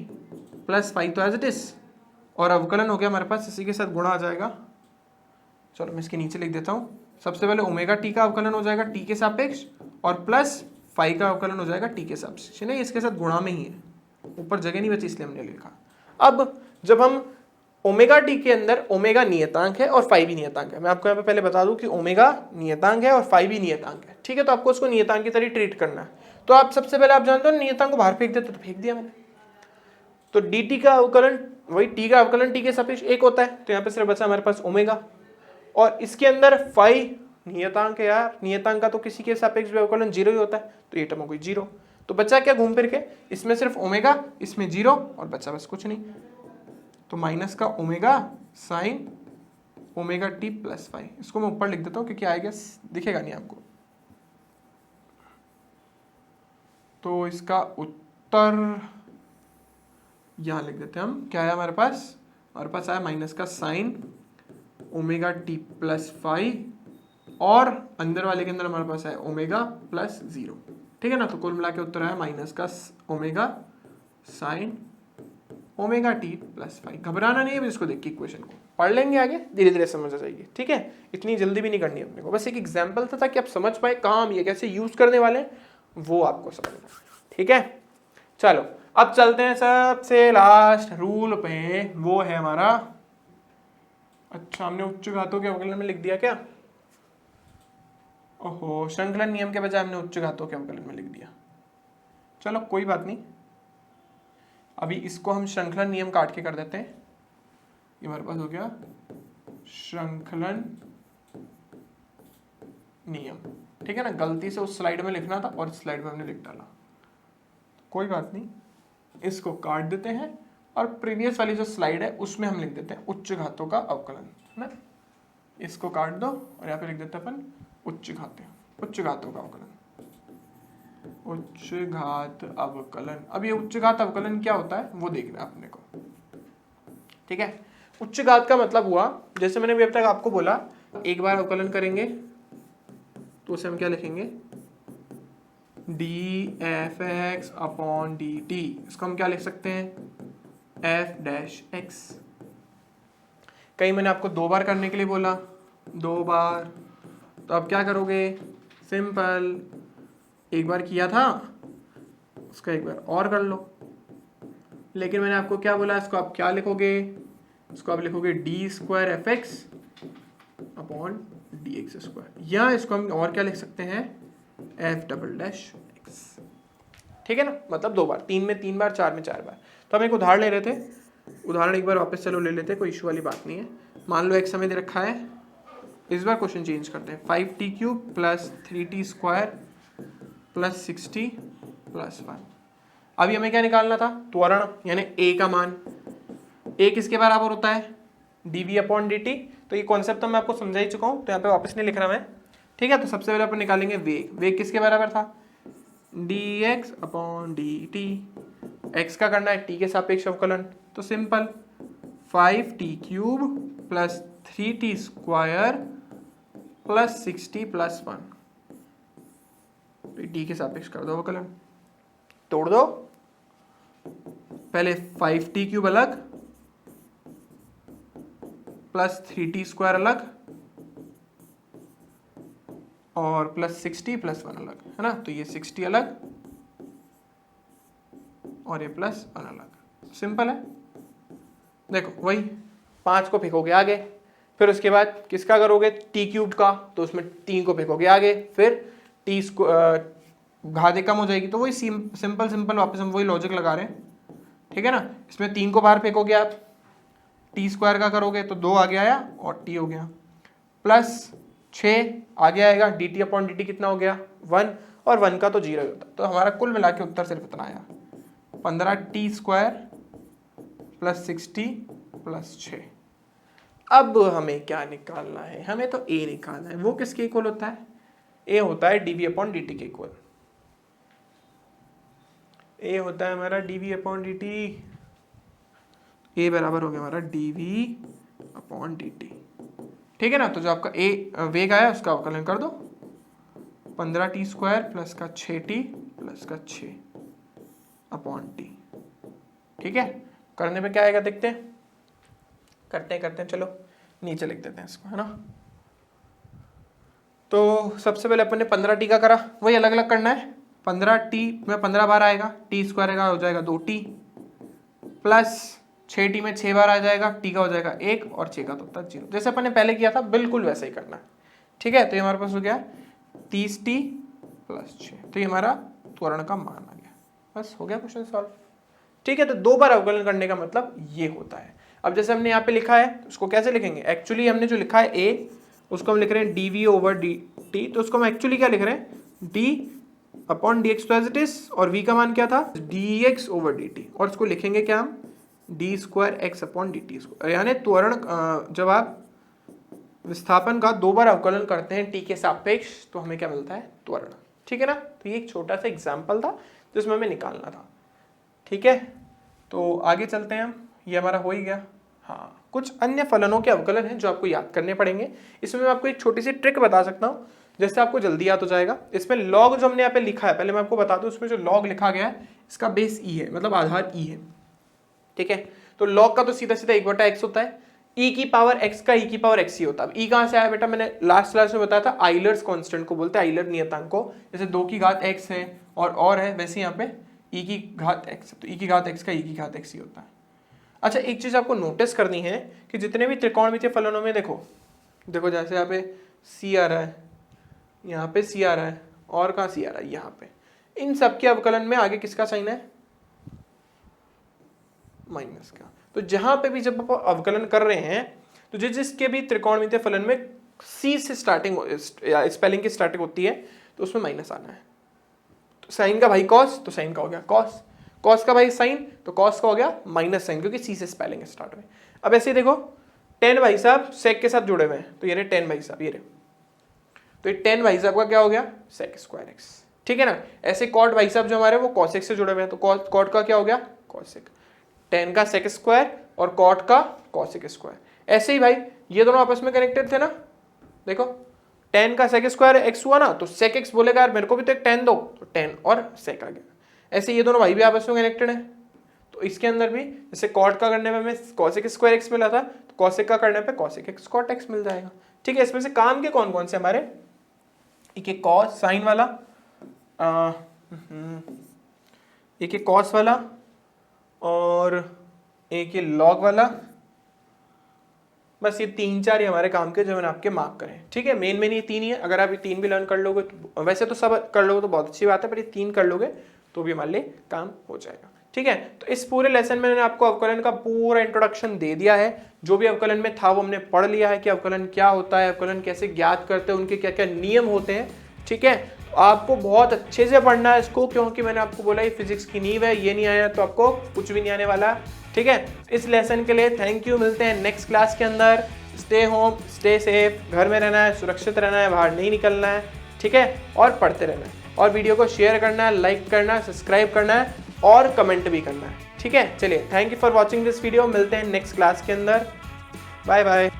plus phi तो एज इट इज, और अवकलन हो गया हमारे पास इसी के साथ गुणा आ जाएगा। चलो मैं इसके नीचे लिख देता हूँ, सबसे पहले ओमेगा टी का अवकलन हो जाएगा टी के सापेक्ष, और प्लस फाई का अवकलन हो जाएगा टी के सापेक्ष, नहीं इसके साथ गुणा में ही है, ऊपर जगह नहीं बची इसलिए हमने लिखा। अब जब हम ओमेगा टी के अंदर ओमेगा नियतांक है और फाई भी नियतांक है, मैं आपको यहाँ पे पहले बता दूं कि ओमेगा नियतांक है और फाई भी नियतांक है, ठीक है। तो आपको उसको नियतांक की तरह ट्रीट करना है, तो आप सबसे पहले आप जानते हो नियतांक को बाहर फेंक देते, तो फेंक दिया मैंने। तो डी टी का अवकलन वही टी का अवकलन टी के सापेक्ष 1 होता है, तो यहाँ पे सिर्फ बचा हमारे पास ओमेगा, और इसके अंदर फाई नियतांक है यार, नियतांक का तो किसी के सापेक्ष भी अवकलन 0 ही होता है, तो ये टर्म हो गई 0। तो बचा क्या घूम फिर के, इसमें सिर्फ ओमेगा, इसमें 0, और बचा बस कुछ नहीं, तो माइनस का omega sine omega t plus phi. इसको मैं ऊपर लिख देता हूं क्योंकि आएगा दिखेगा नहीं आपको। तो इसका उत्तर यहां लिख देते हैं हम, क्या है हमारे पास आया माइनस का sine omega t plus phi, और अंदर वाले के अंदर हमारे पास है ओमेगा प्लस 0, ठीक है ना। तो कुल मिला के उत्तर आया माइनस का omega sine omega t plus phi. घबराना नहीं है, इसको देख के इक्वेशन को पढ़ लेंगे, आगे धीरे धीरे समझ आ जाएगी, ठीक है। इतनी जल्दी भी नहीं करनी अपने को, बस एक एग्जांपल था ताकि आप समझ पाए कहाँ हम ये कैसे यूज करने वाले हैं, वो आपको समझना, ठीक है। चलो अब चलते हैं सबसे लास्ट रूल पे, वो है हमारा, अच्छा हमने उच्च घातों के अवकलन में लिख दिया क्या, ओहो श्रृंखलन नियम के बजाय हमने उच्च घातों के अवकलन में लिख दिया। चलो कोई बात नहीं, अभी इसको हम श्रृंखलन नियम काट के कर देते हैं, ये हमारे पास हो गया श्रृंखलन नियम, ठीक है ना। गलती से उस स्लाइड में लिखना था और इस स्लाइड में हमने लिख डाला, कोई बात नहीं, इसको काट देते हैं, और प्रीवियस वाली जो स्लाइड है उसमें हम लिख देते हैं उच्च घातों का अवकलन, है ना। इसको काट दो और यहाँ पे लिख देते हैं अपन उच्च घातों का अवकलन, उच्च घात अवकलन। अब ये उच्च घात अवकलन क्या होता है वो देखना अपने को, ठीक है। उच्च घात का मतलब हुआ, जैसे मैंने अभी तक आपको बोला, एक बार अवकलन करेंगे तो उसे हम क्या लिखेंगे, D F x upon D T, इसको हम क्या लिख सकते हैं, एफ डैश एक्स। कहीं मैंने आपको 2 बार करने के लिए बोला, 2 बार, तो अब क्या करोगे, सिंपल, एक बार किया था उसका एक बार और कर लो, लेकिन मैंने आपको क्या बोला, इसको आप क्या लिखोगे, इसको आप लिखोगे D square F x upon D x square, या इसको हम और क्या लिख सकते हैं, एफ डबल डैश एक्स। ठीक है ना, मतलब 2 बार, 3 में 3 बार, 4 में 4 बार। तो हम एक उदाहरण ले रहे थे, उदाहरण एक बार वापस चलो ले लेते हैं, कोई इशू वाली बात नहीं है। मान लो एक्स हमें दे रखा है, इस बार क्वेश्चन चेंज करते हैं, 5t cube plus 3t square plus 60 plus 1। अभी हमें क्या निकालना था, त्वरण यानी a का मान। a किसके बराबर होता है, dv अपॉन dt। तो ये कॉन्सेप्ट तो मैं आपको समझा ही चुका हूँ, तो यहाँ पे वापस नहीं लिख रहा मैं। ठीक है, तो सबसे पहले अपन निकालेंगे वेग। वेग किसके बराबर था, dx अपॉन dt। x का करना है t के सापेक्ष अवकलन, तो simple 5t cube plus 3t square plus 60 plus 1। T के सापेक्ष कर दो अवकलन, तोड़ दो। पहले 5t क्यूब अलग प्लस 3t स्क्वायर अलग और प्लस 60 प्लस 1 अलग, है ना। तो ये 60 अलग और ये प्लस 1 अलग, सिंपल है। देखो वही 5 को फेंकोगे आगे, फिर उसके बाद किसका करोगे, टी क्यूब का, तो उसमें 3 को फेंकोगे आगे, फिर टी घाते कम हो जाएगी, तो वही सिंपल वापस हम वही लॉजिक लगा रहे हैं। ठीक है ना, इसमें 3 को बाहर फेंकोगे आप, टी स्क्वायर का करोगे तो 2 आगे आया और टी हो गया, प्लस 6 आगे आएगा, D T upon D T कितना हो गया 1, और 1 का तो 0 होता है। तो हमारा कुल मिला के उत्तर सिर्फ इतना आया, 15t स्क्वायर प्लस 60 प्लस 6। अब हमें क्या निकालना है, हमें तो a निकालना है। वो किसके इक्वल होता है, a होता है dv अपॉन dt के इक्वल। a होता है हमारा dv अपॉन dt, a बराबर हो गया हमारा dv अपॉन dt। ठीक है ना, तो जो आपका a वेग आया उसका अवकलन कर दो, 15t स्क्वायर प्लस का 6t प्लस का 6 अपॉन t। ठीक है, करने पे क्या आएगा देखते हैं, करते हैं चलो नीचे लिख देते हैं इसको, है ना। तो सबसे पहले अपन ने 15t का करा, वही अलग अलग करना है। 15t में 15 बार आएगा, t स्क्वायर का हो जाएगा 2t, प्लस 6t में 6 बार आ जाएगा, t का हो जाएगा 1 और 6 का तो होता है 0। जैसे अपन ने पहले किया था बिल्कुल वैसा ही करना है। ठीक है, तो ये हमारे पास हो गया 30t प्लस 6, तो ये हमारा त्वरण का मान आ गया। बस हो गया क्वेश्चन सॉल्व। ठीक है, तो 2 बार अवकलन करने का मतलब ये होता है। अब जैसे हमने यहाँ पे लिखा है तो उसको कैसे लिखेंगे, एक्चुअली हमने जो लिखा है a, उसको हम लिख रहे हैं dv ओवर dt, तो उसको हम एक्चुअली क्या लिख रहे हैं, d अपॉन dx तो एज इट इज, और v का मान क्या था, dx ओवर dt, और इसको लिखेंगे क्या हम, d square x upon dt square. यानी त्वरण जब आप विस्थापन का 2 बार अवकलन करते हैं t के सापेक्ष, तो हमें क्या मिलता है, त्वरण। ठीक है ना, तो ये एक छोटा सा एग्जाम्पल था जिसमें हमें निकालना था। ठीक है, तो आगे चलते हैं हम, ये हमारा हो ही गया। हाँ, कुछ अन्य फलनों के अवकलन हैं जो आपको याद करने पड़ेंगे। इसमें मैं आपको एक छोटी सी ट्रिक बता सकता हूँ जिससे आपको जल्दी याद हो जाएगा। इसमें लॉग जो हमने यहाँ पे लिखा है, पहले मैं आपको बता दूं, इसमें जो लॉग लिखा गया है इसका बेस ई है, मतलब आधार ई है। ठीक है, तो लॉग का तो सीधा सीधा 1/x होता है, e की पावर x का e की पावर x ही होता है। e कहाँ से आया बेटा, मैंने लास्ट क्लास में बताया था, आइलर्स कांस्टेंट को बोलते हैं, आइलर नियतांक को। जैसे 2 की घात x है और है, वैसे यहाँ पे e की घात x, तो e की घात x का e की घात x ही होता है। अच्छा, एक चीज आपको नोटिस करनी है कि जितने भी त्रिकोणमितीय फलनों में देखो जैसे यहाँ पे c आ रहा है, यहाँ पे c आ रहा है, और कहाँ c आ रहा है, यहाँ पे, इन सब के अवकलन में आगे किसका साइन है, माइनस का। तो जहां पे भी जब आप अवकलन कर रहे हैं तो जिसके भी त्रिकोणमितीय फलन में c से स्टार्टिंग या स्पेलिंग की स्टार्टिंग होती है तो उसमें माइनस आना है। तो साइन का भाई कॉस, तो साइन का हो गया कॉस, कॉस का भाई साइन, तो कॉस का हो गया माइनस साइन, क्योंकि c से स्पेलिंग स्टार्ट हुई। अब ऐसे ही देखो, tan भाई साहब sec के साथ जुड़े हुए हैं, तो ये रहे tan भाई साहब, ये रहे, तो ये tan भाई साहब का क्या हो गया, sec स्क्वायर x। ठीक है ना, ऐसे cot भाई साहब जो हमारे वो cos x से जुड़े हुए हैं, तो cot का क्या हो गया, cos x, tan का sec स्क्वायर और cot का cos स्क्वायर। ऐसे ही भाई ये दोनों आपस में कनेक्टेड थे ना, देखो tan का sec स्क्वायर x हुआ ना, तो sec x बोलेगा यार मेरे को भी तो एक tan दो, तो tan और sec आ गया। ऐसे ये दोनों भाई भी आपस में कनेक्टेड है, तो इसके अंदर भी जैसे cot का करने में हमें cos स्क्वायर x मिला था, तो cos का करने पे cos x cot x मिल जाएगा। ठीक है, इसमें से काम के कौन कौन से हमारे, एक cos साइन वाला, एक cos वाला, और एक ये लॉग वाला, बस ये 3-4 ही हमारे काम के जो मैंने आपके मार्क करें, ठीक है। मेन ये 3 ही है। अगर आप ये 3 भी लर्न कर लोगे तो, वैसे तो सब कर लोगे तो बहुत अच्छी बात है, पर ये 3 कर लोगे तो भी हमारे लिए काम हो जाएगा, ठीक है। तो इस पूरे लेसन में मैंने आपको अवकलन का पूरा इंट्रोडक्शन दे दिया है। जो भी अवकलन में था वो हमने पढ़ लिया है कि अवकलन क्या होता है, अवकलन कैसे ज्ञात करते हैं, उनके क्या क्या नियम होते हैं, ठीक है। तो आपको बहुत अच्छे से पढ़ना है इसको, क्योंकि मैंने आपको बोला ये फिजिक्स की नींव है, ये नहीं आया तो आपको कुछ भी नहीं आने वाला, ठीक है। इस लेसन के लिए थैंक यू, मिलते हैं नेक्स्ट क्लास के अंदर। स्टे होम, स्टे सेफ, घर में रहना है, सुरक्षित रहना है, बाहर नहीं निकलना है, ठीक है, और पढ़ते रहना है, और वीडियो को शेयर करना है, लाइक करना है, सब्सक्राइब करना है और कमेंट भी करना है, ठीक है। चलिए, thank you for watching this video, मिलते हैं नेक्स्ट क्लास के अंदर, बाय बाय।